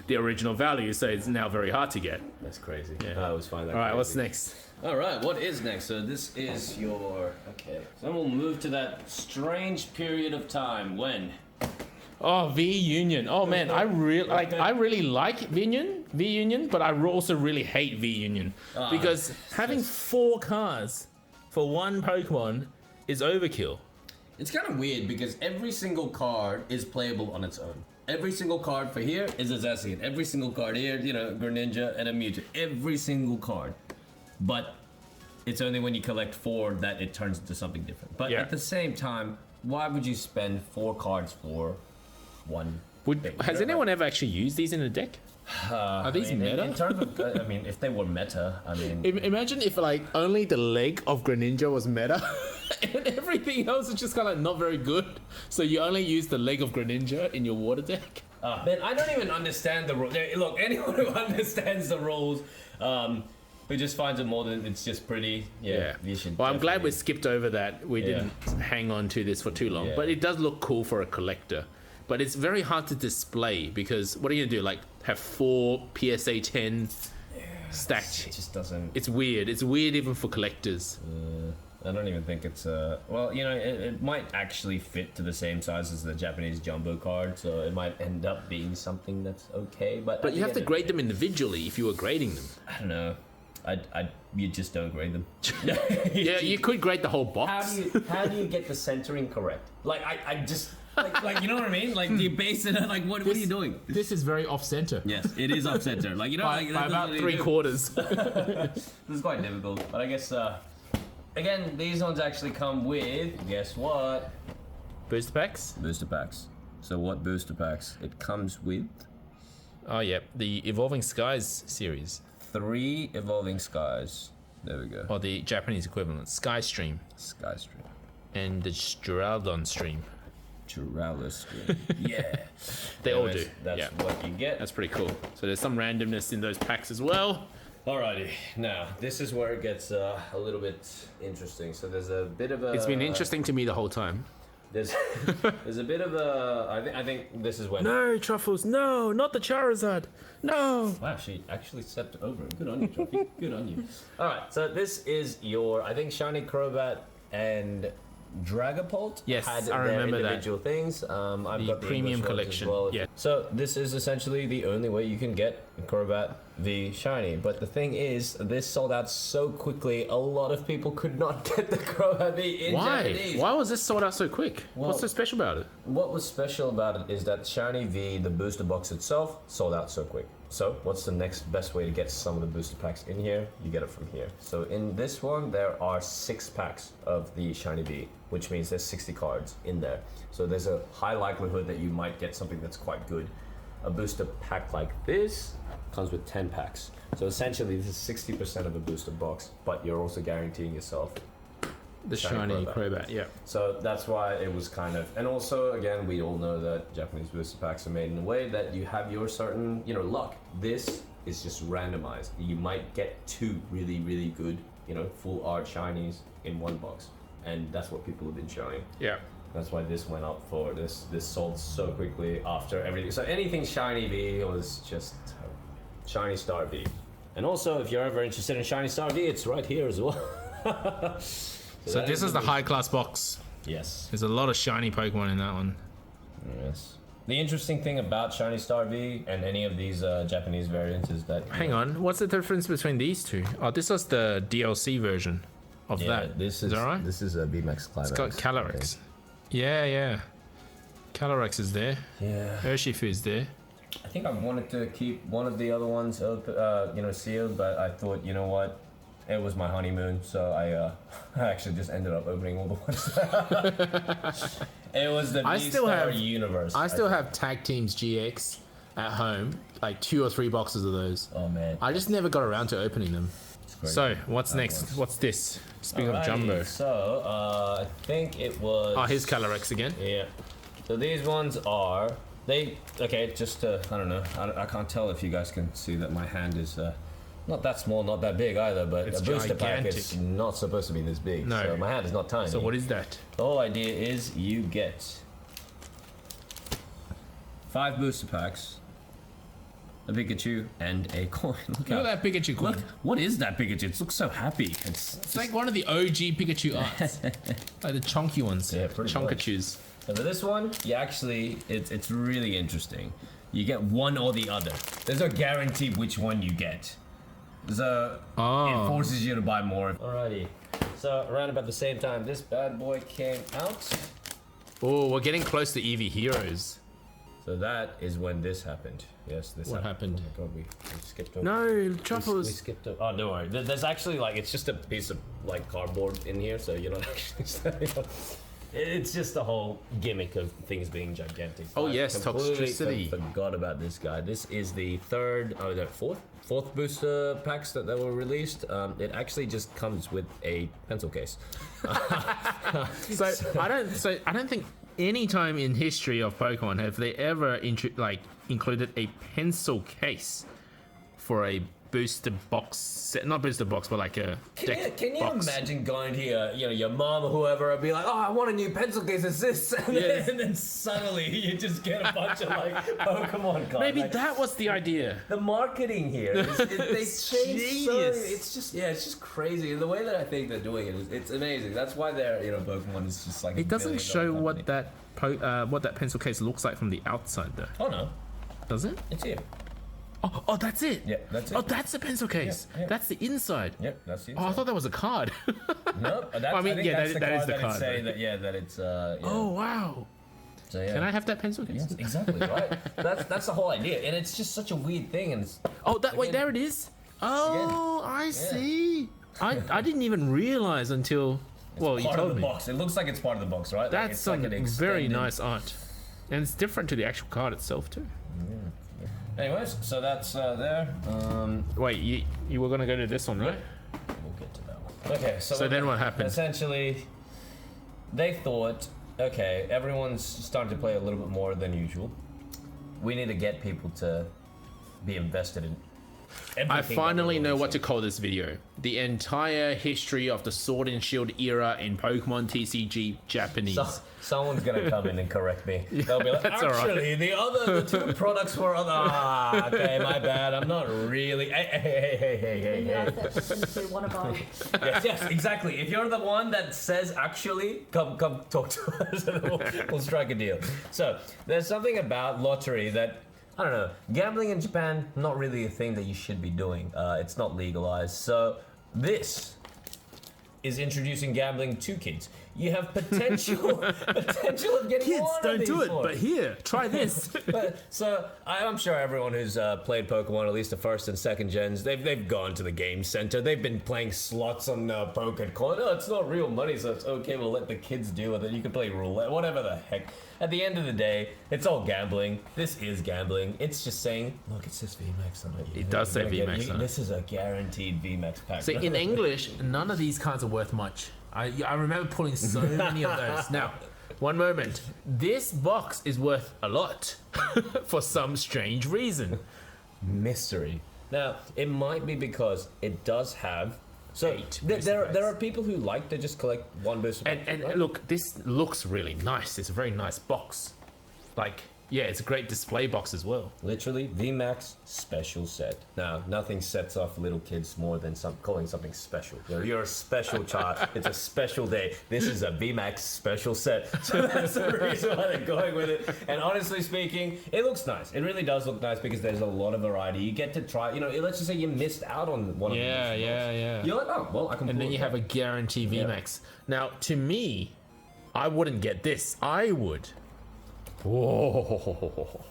the original value, so it's now very hard to get. That's crazy. Yeah. I always find that. All right, crazy. what's next? All right, what is next? So this is your So then we'll move to that strange period of time when. Oh, V Union. Oh man, I really like V Union, but I also really hate V Union because having 4 cards for one Pokemon is overkill. It's kind of weird because every single card is playable on its own. Every single card for here is a Zacian. Every single card here, Greninja and a Mewtwo. Every single card. But it's only when you collect 4 that it turns into something different. But at the same time, why would you spend 4 cards for one thing? Has anyone ever actually used these in a deck? Are these meta? In terms of, if they were meta, Imagine if only the leg of Greninja was meta, and everything else is just kind of not very good. So you only use the leg of Greninja in your water deck. Man, I don't even understand the rules. Look, anyone who understands the rules, who just finds it more than it's just pretty. Yeah. You should. Well, I'm glad we skipped over that. We didn't hang on to this for too long, but it does look cool for a collector. But it's very hard to display because what are you gonna do? Have 4 PSA 10 stacked? It just doesn't. It's weird. It's weird even for collectors. I don't even think it's well, it might actually fit to the same size as the Japanese jumbo card, so it might end up being something that's okay. But you have to grade them individually if you were grading them. I don't know. You just don't grade them. Yeah, you could grade the whole box. How do you get the centering correct? I just. You know what I mean? Do you base it on what are you doing? This is very off center. Yes, it is off center. By about 3/4. This is quite difficult, but I guess again these ones actually come with guess what? Booster packs. Booster packs. So what booster packs? It comes with. Oh yeah, the Evolving Skies series. 3 Evolving Skies. There we go. Or the Japanese equivalent, Sky Stream. Sky Stream. And the Geraldon Stream. Geraldon Stream. Yeah. They all do. That's what you get. That's pretty cool. So there's some randomness in those packs as well. Alrighty, now this is where it gets a little bit interesting. So there's a bit of a. It's been interesting to me the whole time. There's a bit of a. I think this is when. No, Truffles, no, not the Charizard. No. Wow, she actually stepped over. Good on you, Truffy. Good on you. Alright, so this is your, I think, Shiny Crobat and Dragapult Yes, had I their remember that. individual things. I've got the premium English ones collection, as well. yeah. So this is essentially the only way you can get Crobat V Shiny. But the thing is, this sold out so quickly, a lot of people could not get the Crobat V in Japanese. Why was this sold out so quick? What's so special about it? What was special about it is that Shiny V, the booster box itself, sold out so quick. So what's the next best way to get some of the booster packs in here? You get it from here. So in this one, there are 6 packs of the Shiny V, which means there's 60 cards in there. So there's a high likelihood that you might get something that's quite good. A booster pack like this comes with 10 packs. So essentially this is 60% of a booster box, but you're also guaranteeing yourself The shiny Crobat, yeah. so that's why it was kind of, and also again, we all know that Japanese booster packs are made in a way that you have your certain, luck. This is just randomized. You might get 2 really, really good, full art shinies in one box, and that's what people have been showing. Yeah. That's why this went up for this. This sold so quickly after everything. So anything shiny V was just Shiny Star V, and also if you're ever interested in Shiny Star V, it's right here as well. So this is the high class box. Yes. There's a lot of shiny Pokemon in that one. Yes. The interesting thing about Shiny Star V and any of these Japanese variants is that. Hang on, what's the difference between these two? Oh, this was the DLC version of that. This is that right? This is a VMAX Climax. It's got Calyrex. Yeah. Calyrex is there. Yeah. Urshifu is there. I think I wanted to keep one of the other ones, sealed, but I thought, you know what? It was my honeymoon, so I actually just ended up opening all the ones. It was the V-Star universe. I still have Tag Teams GX at home, like 2 or 3 boxes of those. Oh man. I just never got around to opening them. So, what's next? What's this? Speaking of Jumbo. So, I think it was... Oh, here's Calyrex again. Yeah. So these ones are... just to... I don't know. I can't tell if you guys can see that my hand is... not that small, not that big either, but It's a booster gigantic. pack is not supposed to be this big. No. So my hand is not tiny. So what is that? The whole idea is you get 5 booster packs, a Pikachu, and a coin. Look at that Pikachu coin. Look, what is that Pikachu? It looks so happy. It's like one of the OG Pikachu arts. Like the chunky ones. Yeah, pretty Chunkachus. And for this one, you actually, it's really interesting. You get one or the other. There's no guarantee which one you get. So it forces you to buy more. Alrighty. So around about the same time this bad boy came out. Oh, we're getting close to Eevee Heroes. So that is when this happened. Yes, this What happened? Oh my god, we skipped over. No, Truffles. We skipped over. Oh, don't worry. There's actually it's just a piece of cardboard in here, so you're not actually standing up. It's just the whole gimmick of things being gigantic. Oh, I yes, completely toxicity. Forgot about this guy. This is the fourth booster packs that were released. It actually just comes with a pencil case. So I don't think any time in history of Pokemon have they ever included a pencil case for a booster box set, not booster box, but like a deck Can you box. imagine going to your mom or whoever and be like, oh, I want a new pencil case, it's this, and, then suddenly you just get a bunch of Pokemon cards. Maybe that was the idea. The marketing here, they change so, Genius. it's just crazy. And the way that I think they're doing it, it's amazing. That's why they're, Pokemon is just like. It doesn't show what that pencil case looks like from the outside, though. Oh no, Does it? it's here. Oh, that's it. Yeah, that's it. Oh, that's the pencil case. Yeah, yeah. That's the inside. Yep, that's it. Oh, I thought that was a card. Nope. That's, I mean, think yeah, that's that is the that card, It's saying right? that it's yeah. Oh, wow. So, yeah. Can I have that pencil case? Yes, exactly, right? That's the whole idea, and it's just such a weird thing. And it's, Oh, wait, there it is. Oh, I see. I didn't even realize until you part of told the me. box. It looks like it's part of the box, right? That's it's like some an very extended- nice art, and it's different to the actual card itself too. Anyways, so that's there. Wait, you were gonna go to this one, right? We'll get to that one. Okay, So then what happened? Essentially, they thought, okay, everyone's starting to play a little bit more than usual. We need to get people to be invested in everything. I finally know what to call this video. The entire history of the Sword and Shield era in Pokemon TCG Japanese. Someone's gonna come in and correct me. They'll be like, that's all right. actually, the two products were other. Okay, my bad. I'm not really. Hey. You asked that person to one of our. Yes, exactly. If you're the one that says actually, come talk to us, and we'll strike a deal. So there's something about lottery that. I don't know. Gambling in Japan, not really a thing that you should be doing. It's not legalized. So this is introducing gambling to kids. You have potential of getting Kids, one don't of these do it, for but here, try this. So I'm sure everyone who's played Pokemon, at least the first and second gens, they've gone to the game center. They've been playing slots on Pokécoin. Oh, it's not real money, so it's okay. We'll let the kids deal with it. You can play roulette, whatever the heck. At the end of the day, it's all gambling. This is gambling. It's just saying, look, it says VMAX on it. It does say VMAX on it. This is a guaranteed VMAX pack. See, in English, none of these cards are worth much. I remember pulling so many of those. Now, one moment. This box is worth a lot for some strange reason. Mystery. Now, it might be because it does have. So there are people who like to just collect one booster. And look, this looks really nice. It's a very nice box. Like, yeah, it's a great display box as well. Literally, VMAX special set. Now, nothing sets off little kids more than calling something special. You're a special child. It's a special day. This is a VMAX special set. So that's the reason why they're going with it. And honestly speaking, it looks nice. It really does look nice because there's a lot of variety. You get to try, let's just say you missed out on one of these. Yeah. You're like, oh, well, I can And then you have a guarantee VMAX. Now, to me, I wouldn't get this. I would. Whoa.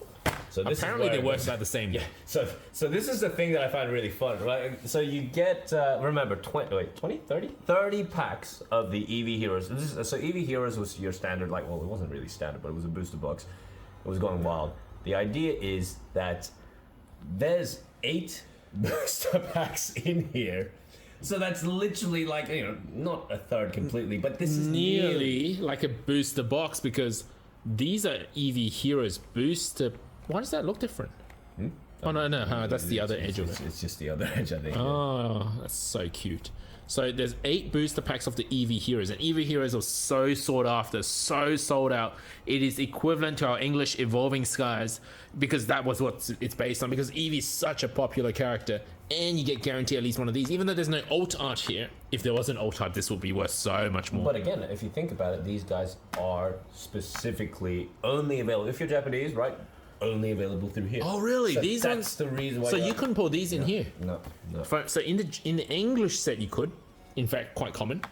So this Apparently is they work about the same. Yeah. So this is the thing that I find really fun, right? So you get remember 30 packs of the Eevee Heroes. So Eevee Heroes was your standard, it wasn't really standard, but it was a booster box. It was going wild. The idea is that there's 8 booster packs in here. So that's literally not a third completely, but this is nearly like a booster box because these are Eevee Heroes booster. Why does that look different? Oh, no, that's the other edge of it. It's just the other edge, I think. Oh, that's so cute. So there's 8 booster packs of the Eevee Heroes, and Eevee Heroes are so sought after, so sold out. It is equivalent to our English Evolving Skies because that was what it's based on. Because Eevee is such a popular character, and you get guaranteed at least one of these. Even though there's no alt art here, if there was an alt art, this would be worth so much more. But again, if you think about it, these guys are specifically only available if you're Japanese, right? Only available through here. Oh, really? So these that's ones. The reason why. So you couldn't pull these in here. No. So in the English set, you could. In fact, quite common.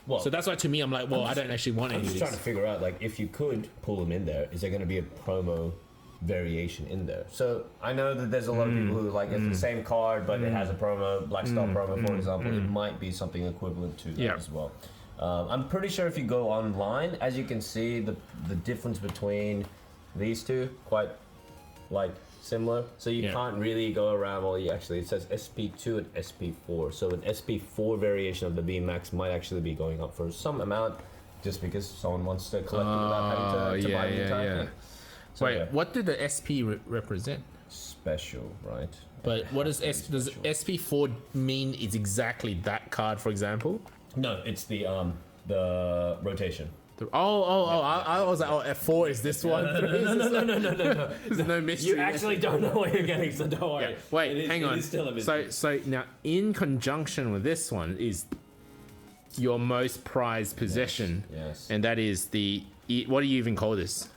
Well, so that's why to me, I'm like, well, I don't actually want any of I'm just these. trying to figure out, if you could pull them in there, is there going to be a promo variation in there? So I know that there's a lot of people who it's the same card, but it has a promo, Black Star promo, for example. It might be something equivalent to that as well. I'm pretty sure if you go online, as you can see, the difference between these two quite similar. So you can't really go around. Well, it says SP2 and SP4. So an SP4 variation of the VMAX might actually be going up for some amount, just because someone wants to collect it without having to buy the entire thing. So, Wait, what did the SP represent? Special, right? But what does SP4 mean? Is exactly that card, for example? No, it's the rotation. I was like, F4 is this one? No. There's no mystery. You actually don't know what you're getting, so don't worry. Yeah. Wait, hang on. It is still a mystery. So now, in conjunction with this one is your most prized possession. Yes. And that is what do you even call this?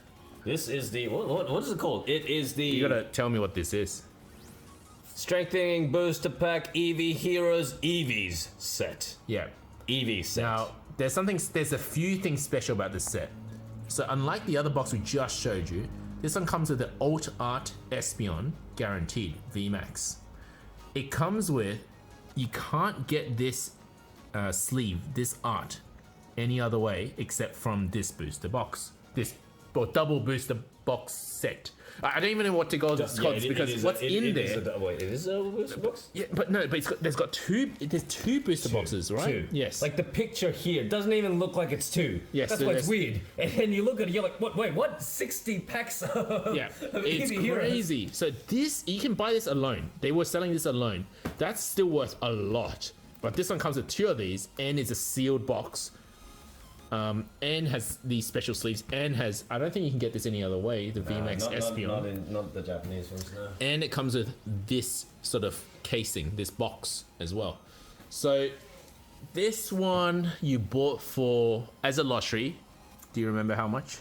This is the what is it called? It is the. You gotta tell me what this is. Strengthening Booster Pack Eevee Heroes Eevees set. Yeah. Eevee set. Now, there's a few things special about this set. So unlike the other box we just showed you, this one comes with the Alt Art Espeon guaranteed VMAX. It comes with, you can't get this sleeve, this art, any other way except from this booster box. This or double booster box set. I don't even know what to call this because what's in there. Wait, it is a booster box? Yeah, but no, but there's two booster boxes, right? Two. Yes. Like the picture here doesn't even look like it's two. Yes, that's so why it's weird. And then you look at it, you're like, what? Wait, what? 60 packs of yeah, of it's Eevee Heroes. crazy. So this, you can buy this alone. They were selling this alone. That's still worth a lot. But this one comes with two of these, and it's a sealed box. And has these special sleeves, and has, I don't think you can get this any other way, the VMAX Espion. Not the Japanese ones, no. And it comes with this sort of casing, this box as well. So this one you bought for, as a lottery, do you remember how much?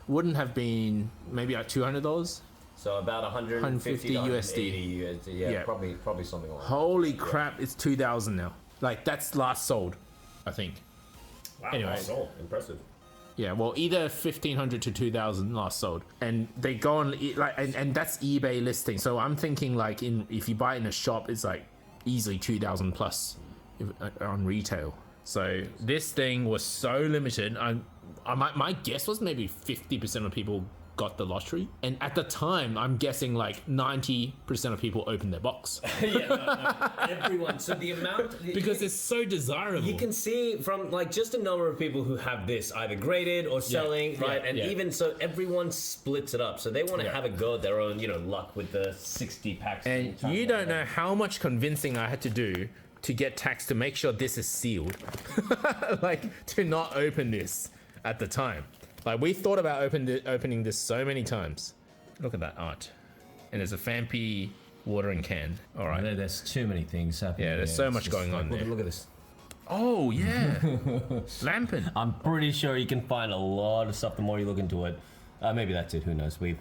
Wouldn't have been maybe like $200? So about 150 USD. Yeah, probably something like that. Holy crap, it's 2,000 now. Like, that's last sold, I think. Wow, Anyway. last sold. Impressive. Yeah, well, either 1,500 to 2,000 last sold, and they go on like, and that's eBay listing. So I'm thinking like, if you buy it in a shop, it's like easily 2,000 plus on retail. So this thing was so limited. My guess was maybe 50% of people got the lottery, and at the time I'm guessing like 90% of people opened their box. No, everyone. So the amount Because it's so desirable. you can see from like just a number of people who have this either graded or selling, right? And even so, everyone splits it up. So they want to have a go at their own, luck with the 60 packs. And you don't know how much convincing I had to do to get Tax to make sure this is sealed. Like, to not open this at the time. Like, we thought about opening this so many times. Look at that art. And there's a Fampi watering can. All right. There's too many things happening. Yeah, there's so much going on there. Look at this. Oh, yeah. Lampin. I'm pretty sure you can find a lot of stuff the more you look into it. Maybe that's it. Who knows? We've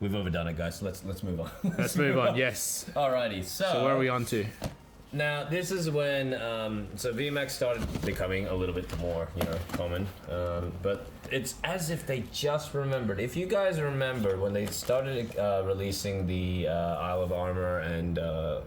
overdone it, guys. So let's move on. Let's move on. Yes. Alrighty. So where are we on to? Now, this is when, so VMAX started becoming a little bit more, common. But it's as if they just remembered. If you guys remember when they started releasing the Isle of Armor and,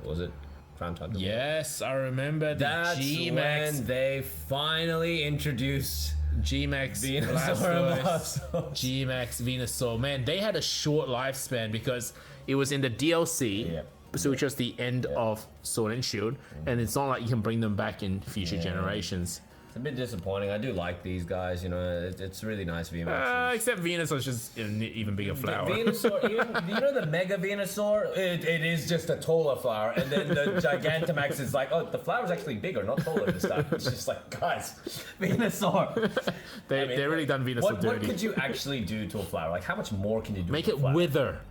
was it Crown Tundra? Yes, I remember the That's G-Max. when they finally introduced G-Max Venusaur. G-Max Venusaur. Man, they had a short lifespan because it was in the DLC. Yeah. So which was the end of Sword and Shield, and it's not like you can bring them back in future generations. It's a bit disappointing. I do like these guys, it's really nice VMAX. Except Venusaur's just an even bigger flower. Venusaur, the Mega Venusaur, it is just a taller flower, and then the Gigantamax is like, oh, the flower's actually bigger, not taller this time. It's just like, guys, Venusaur. They really done Venusaur dirty. What could you actually do to a flower? Like, how much more can you do Make to a it flower? wither.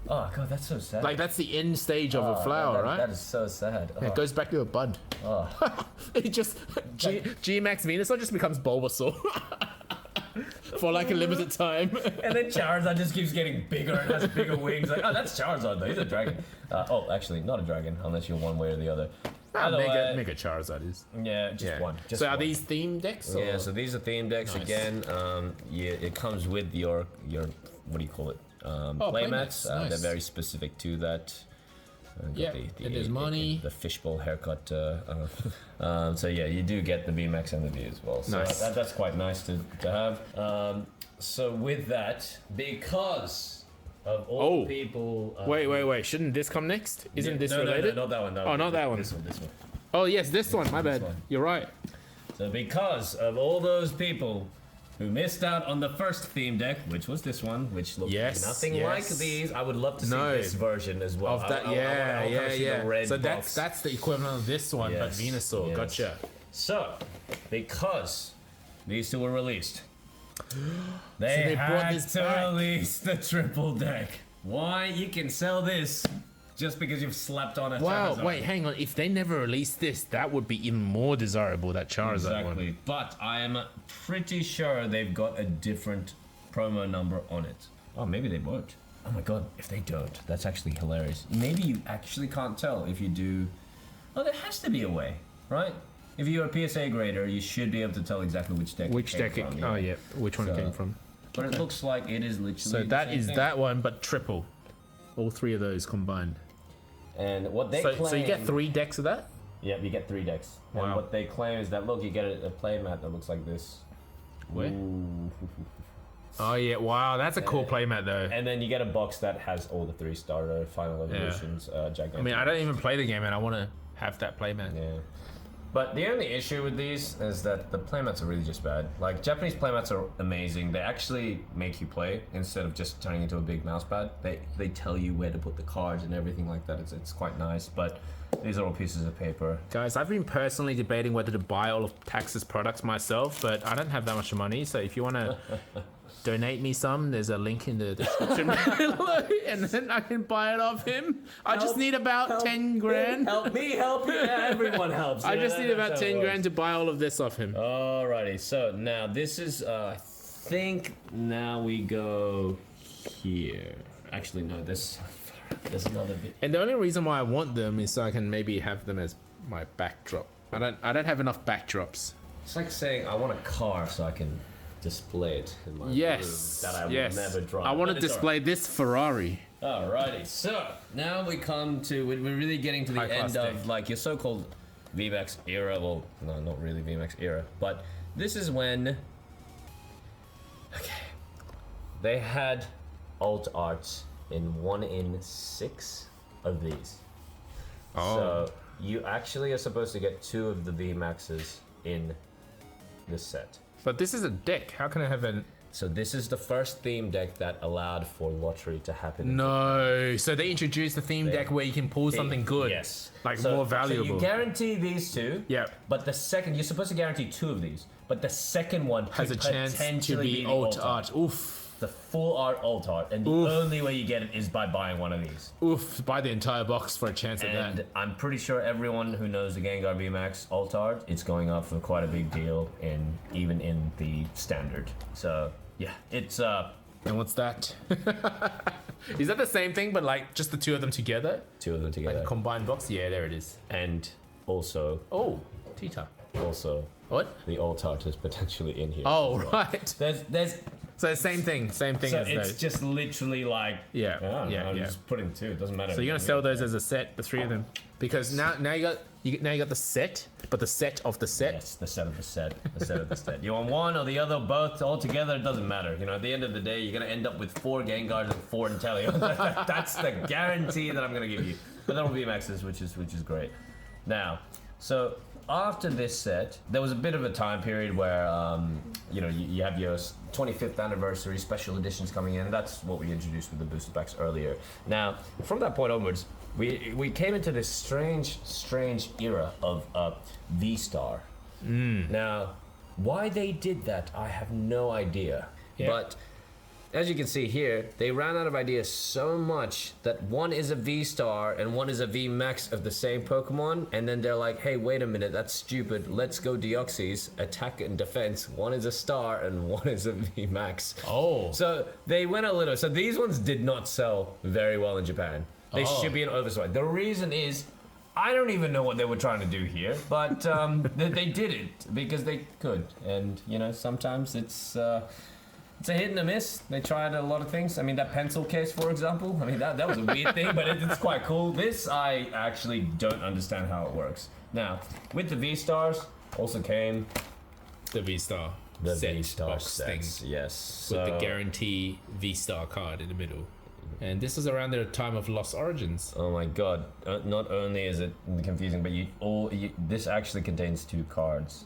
Oh, God, that's so sad. Like, that's the end stage of a flower, right? That is so sad. It goes back to a bud. It just G-Max Venusaur just becomes Bulbasaur for like a limited time. And then Charizard just keeps getting bigger and has bigger wings. Like, oh, that's Charizard though. He's a dragon. Actually, not a dragon unless you're one way or the other. Mega Charizard is. Yeah, just one. Just so one. are these theme decks? Or? Yeah, so these are theme decks again. It comes with your what do you call it? Playmats. Nice. They're very specific to that. Yeah, there's money. The fishbowl haircut. So yeah, you do get the VMAX and the V as well. So Nice. that's quite nice to have. So with that, because of all the people. Wait. Shouldn't this come next? Isn't this related? No, not that one. Oh, not that one. This one. Oh, yes, this one. My bad. one. You're right. So because of all those people who missed out on the first theme deck, which was this one, which looked nothing like these. I would love to see this version as well. Of that, So that's the equivalent of this one, but Venusaur. Yes. Gotcha. So, because these two were released, they brought had this to back. release the triple deck. Why? You can sell this just because you've slapped on a Wow, Charizard. wait, hang on. If they never released this, that would be even more desirable, that Charizard Exactly. one. But I am pretty sure they've got a different promo number on it. Oh, maybe they won't. Oh my god, if they don't, that's actually hilarious. Maybe you actually can't tell if you do. Oh, there has to be a way, right? If you're a PSA grader, you should be able to tell exactly which deck Which it came deck from. Oh, yeah. Which one it So- came from. But it looks like it is literally So the that same is thing. that one, but triple. All three of those combined. And what they claim... So you get 3 decks of that? Yeah, you get 3 decks. Wow. And what they claim is that, look, you get a play mat that looks like this. Where? Ooh. Oh yeah, wow, that's a cool playmat though. And then you get a box that has all the 3 starter Final Evolutions, gigantic. I mean, I don't even play the game, and I want to have that playmat. Yeah. But the only issue with these is that the playmats are really just bad. Like, Japanese playmats are amazing. They actually make you play instead of just turning into a big mouse pad. They tell you where to put the cards and everything like that. It's quite nice, but these are all pieces of paper. Guys, I've been personally debating whether to buy all of Tax's products myself, but I don't have that much money, so if you want to donate me some, there's a link in the description below, and then I can buy it off him. I just need about 10 grand. Help me, help you. Yeah, everyone helps. I just need about 10 grand to buy all of this off him. Alrighty, so now this is, I think now we go here. Actually, no, there's another bit. And the only reason why I want them is so I can maybe have them as my backdrop. I don't have enough backdrops. It's like saying I want a car so I can display it in my room that I will never drive. I want to display this Ferrari. Alrighty, so now we come to, we're really getting to the end of like your so-called VMAX era. Well, no, not really VMAX era, but this is when, okay, they had alt arts in 1 in 6 of these. So you actually are supposed to get 2 of the VMAXs in this set. But this is a deck. How can I have an... So this is the first theme deck that allowed for lottery to happen. No. So they introduced the theme deck where you can pull something good. Yes. Like more valuable. So you guarantee these 2. Yeah. But the second, you're supposed to guarantee 2 of these. But the second one has a chance to be alt art. Oof. The full art alt art, and the only way you get it is by buying one of these. Oof, buy the entire box for a chance at that. And I'm pretty sure everyone who knows the Gengar VMAX alt art, it's going up for quite a big deal even in the standard. So yeah, it's And what's that? Is that the same thing, but like just the 2 of them together? 2 of them together. Like a combined box? Yeah, there it is. And also, Tita. Also, what? The alt art is potentially in here. Oh, right. There's. So same thing So as it's those. just literally like Yeah. just putting 2. It doesn't matter. So you're gonna sell those as a set, the 3 of them, because now you got the set, but the set of the set. Yes, the set of the set, the set of the set. You want one or the other, both all together, it doesn't matter. You know, at the end of the day, you're gonna end up with 4 Gengars and 4 Inteleons. That's the guarantee that I'm gonna give you. But that'll be Max's, which is great. Now, so after this set, there was a bit of a time period where you have your 25th anniversary special editions coming in. That's what we introduced with the booster packs earlier. Now, from that point onwards, we came into this strange era of V-Star. Now, why they did that, I have no idea. Yeah. But as you can see here, they ran out of ideas so much that one is a V-Star and one is a V-Max of the same Pokemon, and then they're like, hey, wait a minute, that's stupid. Let's go Deoxys, attack and defense. One is a Star and one is a V-Max. Oh. So they went a little, so these ones did not sell very well in Japan. They should be an oversupply. The reason is, I don't even know what they were trying to do here, but they did it because they could. And, sometimes it's a hit and a miss. They tried a lot of things. I mean, that pencil case, for example. I mean, that was a weird thing, but it's quite cool. This, I actually don't understand how it works. Now, with the V-Stars, also came The V-Star. the set V-Star box sets. thing Yes. with the guarantee V-Star card in the middle. And this is around the time of Lost Origins. Oh my god. Not only is it confusing, but this actually contains 2 cards.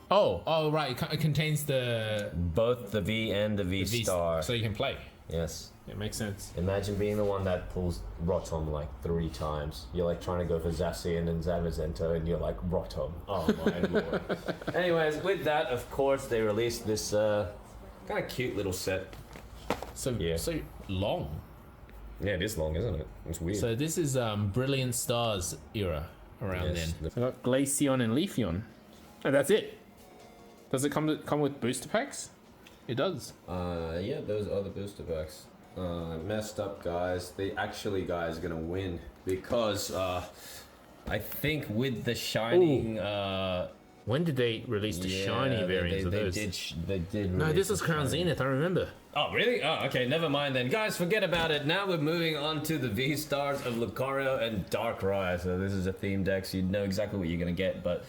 Oh, right. It contains Both the V and the V-Star. so you can play. Yes. It makes sense. Imagine being the one that pulls Rotom like 3 times. You're like trying to go for Zacian and Zamazenta, and you're like, Rotom. Oh my lord. Anyways, with that, of course, they released this kind of cute little set. So long. Yeah, it is long, isn't it? It's weird. So this is Brilliant Stars era around Yes, then. So I got Glaceon and Leafeon. And that's it. Does it come with booster packs? It does. Yeah, those are the booster packs. Messed up, guys. They actually, guys, are gonna win because I think with the shining. When did they release the shiny variants of those? They did. No, this was Crown Zenith. I remember. Oh, really? Oh, okay. Never mind then, guys. Forget about it. Now we're moving on to the V Stars of Lucario and Darkrai. So this is a theme deck, so you know exactly what you're gonna get. But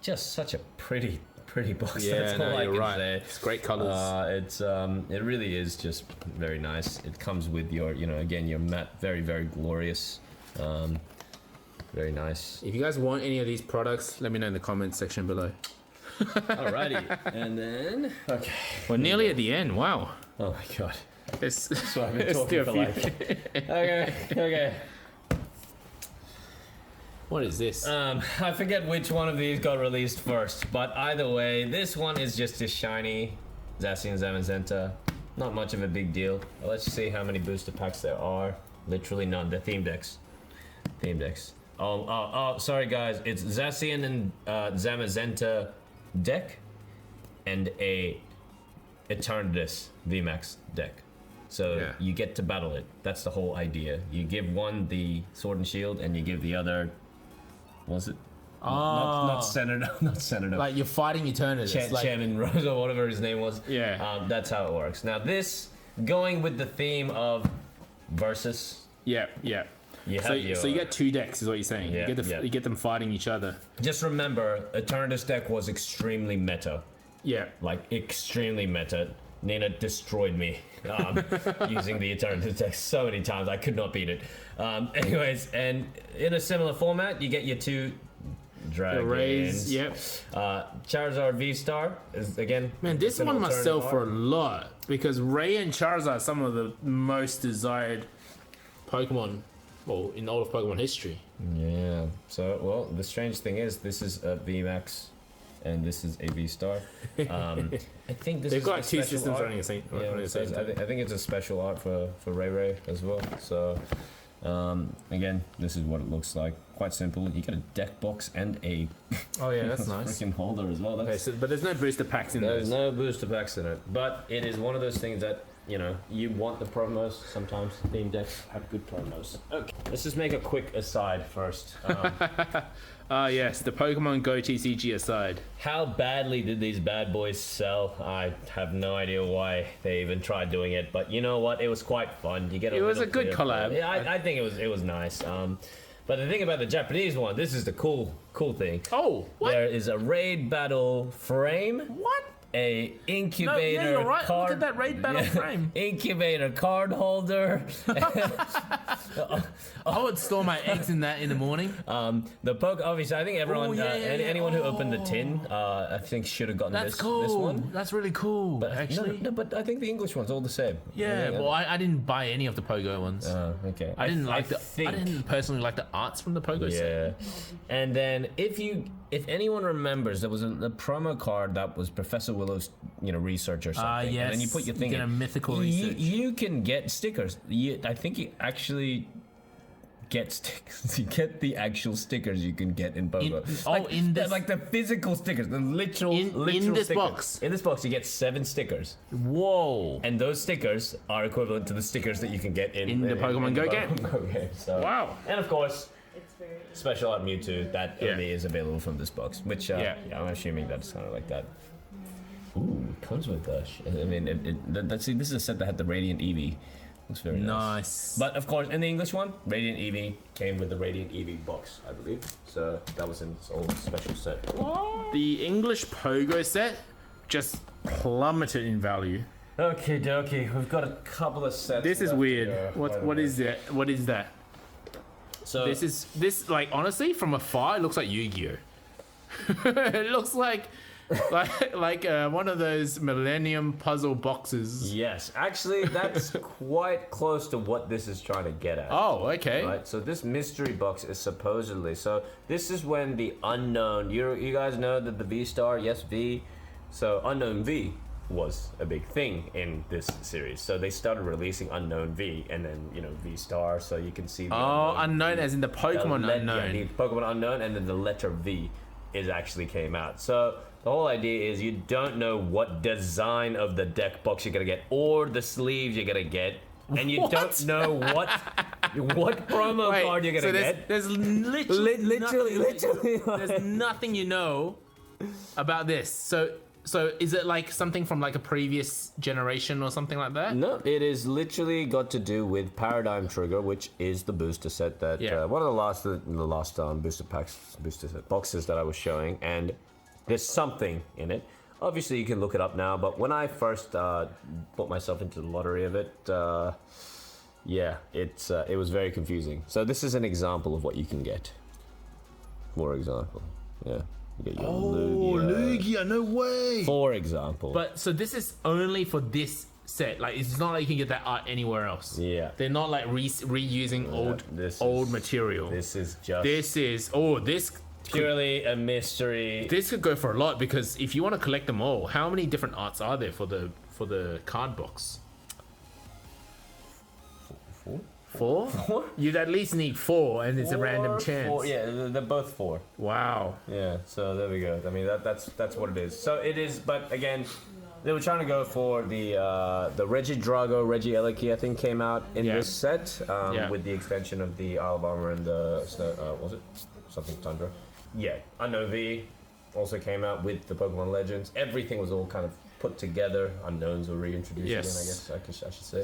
just such a pretty pretty box. Yeah, That's no, all I you're can right. say. It's great colors. It really is just very nice. It comes with your, again, your matte, very, very glorious. Very nice. If you guys want any of these products, let me know in the comments section below. Alrighty, and then okay. We're nearly at the end. Wow. Oh my god. So I've been talking for okay. What is this? I forget which one of these got released first, but either way, this one is just a shiny Zacian Zamazenta. Not much of a big deal. Let's see how many booster packs there are. Literally none. They're theme decks. Theme decks. Oh, sorry guys. It's Zacian and Zamazenta deck and a Eternatus VMAX deck. So Yeah. you get to battle it. That's the whole idea. You give one the Sword and Shield, and you give the other. Was it? Not Senator. Not Senator. Like you're fighting Eternatus. Like, Chairman Rose or whatever his name was. Yeah. That's how it works. Now this, going with the theme of versus. yeah. You So, have your, so you get 2 decks, is what you're saying. Yeah, You get them fighting each other. just remember, Eternatus deck was extremely meta. Yeah. Like extremely meta. Nina destroyed me using the Eternatus deck so many times. I could not beat it. Anyways, and in a similar format, you get your 2 dragons. Rays, yep. Charizard V-Star is again. Man, this it's an one must sell alternative for art. a lot because Ray and Charizard are some of the most desired Pokemon, well, in all of Pokemon history. Yeah. So, well, the strange thing is, this is a VMAX, and this is a V-Star. I think this They've is got a 2 special systems art. running the same. Yeah, running the same time. I think it's a special art for Ray as well. So, again, this is what it looks like. Quite simple. You get a deck box and a Oh yeah, that's nice. freaking holder as well. Okay, but there's no booster packs in There's those. no booster packs in it, but it is one of those things that you want the promos. Sometimes theme decks have good promos. Okay, let's just make a quick aside first. Yes, the Pokemon Go TCG aside. How badly did these bad boys sell? I have no idea why they even tried doing it, but you know what? It was quite fun. You get It was a little good clear- collab. Yeah, I think it was nice. But the thing about the Japanese one, this is the cool thing. Oh, what? There is a raid battle frame. What? A incubator No, yeah, you're right. card. Look at that raid battle frame. Incubator card holder. I would store my eggs in that in the morning. The poke. Obviously, I think everyone, Oh, yeah, yeah, yeah. anyone who opened the tin, I think should have gotten That's this. cool. This one. That's really cool. But actually, no, but I think the English one's all the same. yeah. Well, I didn't buy any of the Pogo ones. Okay. I didn't like think, I didn't personally like the arts from the Pogo set. Yeah. And then if anyone remembers, there was a promo card that was Professor Willow's, research or something. Yes. And then you put your thing get in. a mythical research. You can get stickers. I think you actually get stickers. You get the actual stickers you can get in Pogo. in this- like the physical stickers, the literal in this stickers. box? In this box, you get 7 stickers. Whoa. And those stickers are equivalent to the stickers that you can get in the Pokemon Go game. Go game. So. Wow. And of course, It's very. Special Art Mewtwo that Yeah. only is available from this box, which Yeah. I'm assuming that's kind of like that. Ooh, it comes with I mean, see, this is a set that had the Radiant Eevee. Looks very nice. Nice. But of course, in the English one, Radiant Eevee came with the Radiant Eevee box, I believe. So that was in its own special set. The English Pogo set just plummeted in value. Okay, dokie, we've got a couple of sets. This is left weird. here. What is that? What is that? So This like honestly from afar it looks like Yu-Gi-Oh. It looks like one of those Millennium puzzle boxes. yes, actually, that's quite close to what this is trying to get at. Oh, okay. Right, so this mystery box is supposedly, so this is when the unknown, you guys know that the V-Star, yes, V, so Unknown V was a big thing in this series. So they started releasing Unknown V and then, V-Star, so you can see the Unknown as in the Pokemon Unknown. Yeah, the Pokemon Unknown, and then the letter V actually came out. So the whole idea is you don't know what design of the deck box you're gonna get or the sleeves you're gonna get, and you don't know what promo Wait, card you're gonna so get. there's literally Literally. there's nothing you know about this. So is it like something from like a previous generation or something like that? No, it is literally got to do with Paradigm Trigger, which is the booster set that Yeah. one of the last booster set boxes that I was showing, and There's something in it. Obviously, you can look it up now, but when I first put myself into the lottery of it, yeah, it was very confusing. So this is an example of what you can get. For example, yeah. You get your Lugia, no way. For example. But so this is only for this set. Like it's not like you can get that art anywhere else. Yeah. They're not like reusing old material. This is just this purely a mystery. This could go for a lot because if you want to collect them all, how many different arts are there for the card box? Four? You'd at least need 4, and it's a random chance. 4, yeah, they're both 4. Wow. Yeah, so there we go. I mean, that's what it is. So it is, but again, they were trying to go for the Regidrago, Regieleki, I think, came out in this set with the extension of the Isle of Armor and the was it something Tundra? Yeah, Unknown V also came out with the Pokemon Legends. Everything was all kind of put together. Unknowns were reintroduced again, I guess I should say.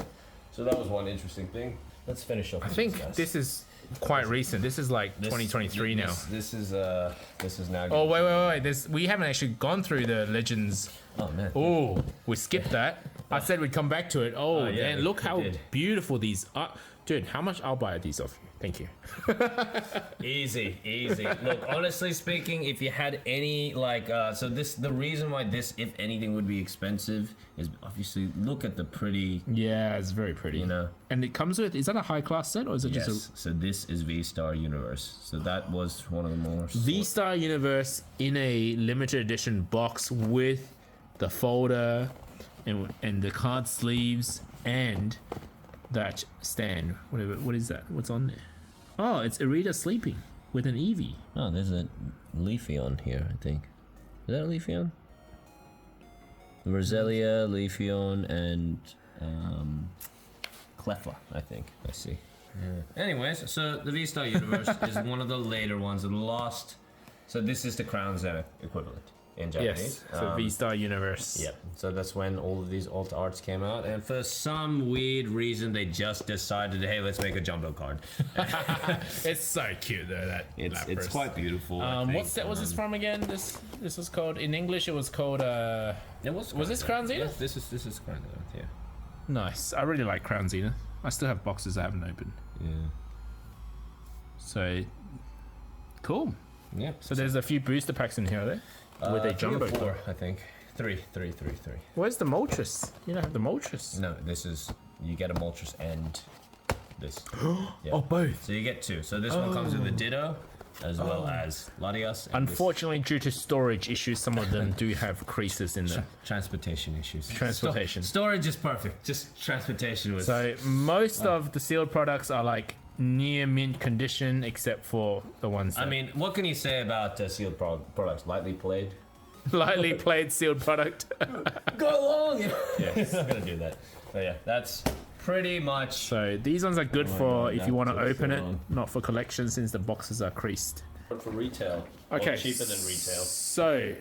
So that was one interesting thing. Let's finish off. I think this is quite recent. This is like 2023 now. This is now. Oh wait! We haven't actually gone through the Legends. Oh man. Oh, we skipped that. I said we'd come back to it. Oh yeah, man, look how beautiful these are. Dude, how much? I'll buy these off you. Thank you. Easy. Look, honestly speaking, if you had any the reason why this, if anything, would be expensive is obviously look at the pretty. Yeah, it's very pretty. You know, and it comes with. Is that a high class set or is it just a? So this is V-Star Universe. So that was one of the more. V-Star Universe in a limited edition box with the folder and the card sleeves and that stand. What is that? What's on there? Oh, it's Irida sleeping with an Eevee. Oh, there's a Leafeon here, I think. Is that a Leafeon? Roselia, Leafeon, and Cleffa, I think. I see. Yeah. Anyways, so the V-Star Universe is one of the later ones, the last. So this is the Crown Zenith equivalent in Japanese. Yes, so V-Star Universe. Yep. So that's when all of these alt arts came out, and For some weird reason, they just decided, hey, let's make a jumbo card. It's so cute though. That It's Lapras. quite beautiful. What set was this from again? This was called in English. It was called. Was this Crown Zenith? Yes, this is Crown Zenith. Yeah. Nice. I really like Crown Zenith. I still have boxes I haven't opened. Yeah. So cool. Yeah. So there's a few booster packs in here, are there? With a jumbo 4, card. I think. Three. Where's the Moltres? You don't have the Moltres. No, this is you get a Moltres and this. Yeah. Oh, both. So you get 2. So this one comes with a Ditto, as well as Latias. and Unfortunately, due to storage issues, some of them do have creases in them. transportation issues. Transportation. Storage is perfect. Just transportation was. So most of the sealed products are like near mint condition, except for the ones that I mean, what can you say about sealed products? Lightly played. lightly played sealed product. Go along. Yeah, he's not gonna do that. But yeah, that's pretty much. So these ones are good for God, if you want to that's open so it, long. not for collection since the boxes are creased. for retail. Okay. Or cheaper than retail. So,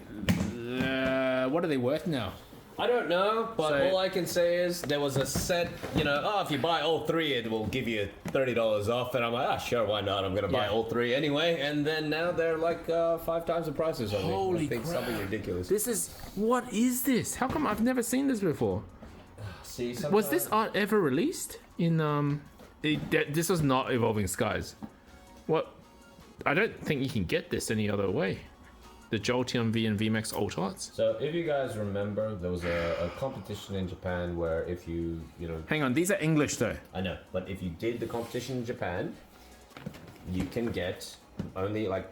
what are they worth now? I don't know, but So- all I can say is there was a set, if you buy all 3, it will give you $30 off. And I'm like, sure, why not? I'm going to buy Yeah. all 3 anyway. And then now they're like 5 times the prices on Holy I think crap. something ridiculous. What is this? How come I've never seen this before? See, Was this art ever released in this was not Evolving Skies. What? I don't think you can get this any other way. The Jolteon V and VMAX Alt Arts. So if you guys remember, there was a competition in Japan where if you Hang on, these are English though. I know, but if you did the competition in Japan, you can get only like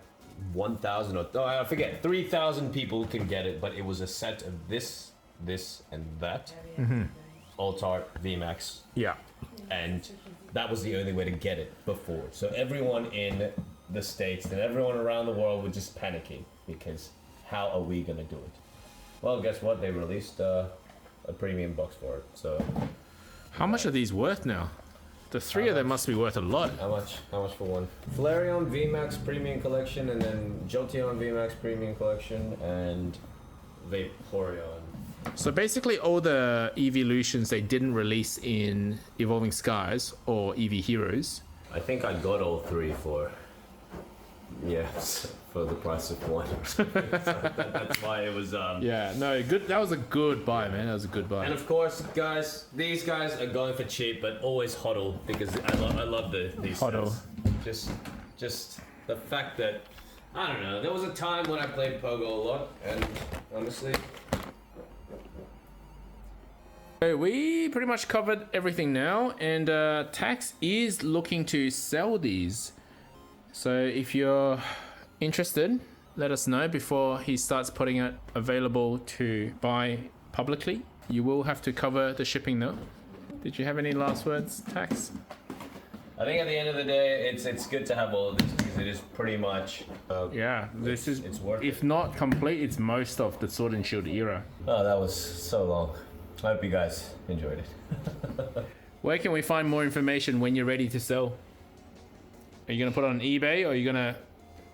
1,000 or I forget, 3,000 people can get it, but it was a set of this, and that. Alt Art, VMAX, Yeah. and that was the only way to get it before. So everyone in the States and everyone around the world were just panicking because how are we gonna do it? Well, guess what? They released a premium box for it. So How much are these worth now? The 3 of them must be worth a lot. how much for one? Flareon VMAX Premium Collection, and then Jolteon VMAX Premium Collection, and Vaporeon. So basically all the evolutions they didn't release in Evolving Skies or Eevee Heroes. I think I got all 3 for for the price of one. So that's why it was. Yeah, no, good. That was a good buy, man. That was a good buy. And of course, guys, these guys are going for cheap, but always hodl because I love these Hodl. sets. Just the fact that I don't know. There was a time when I played Pogo a lot, and honestly, So we pretty much covered everything now, and Tax is looking to sell these. So if you're interested, let us know before he starts putting it available to buy publicly. You will have to cover the shipping though. Did you have any last words, Tax? I think at the end of the day, it's good to have all of these because it is pretty much. Yeah, this is, it's worth if not complete, it's most of the Sword and Shield era. Oh, that was so long. I hope you guys enjoyed it. Where can we find more information when you're ready to sell? Are you gonna put it on eBay or are you gonna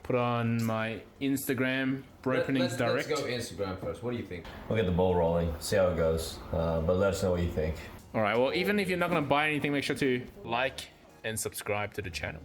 put on my Instagram, Bropenings Direct? Let's go Instagram first. What do you think? We'll get the ball rolling, see how it goes, but let us know what you think. All right, well, even if you're not gonna buy anything, make sure to like and subscribe to the channel.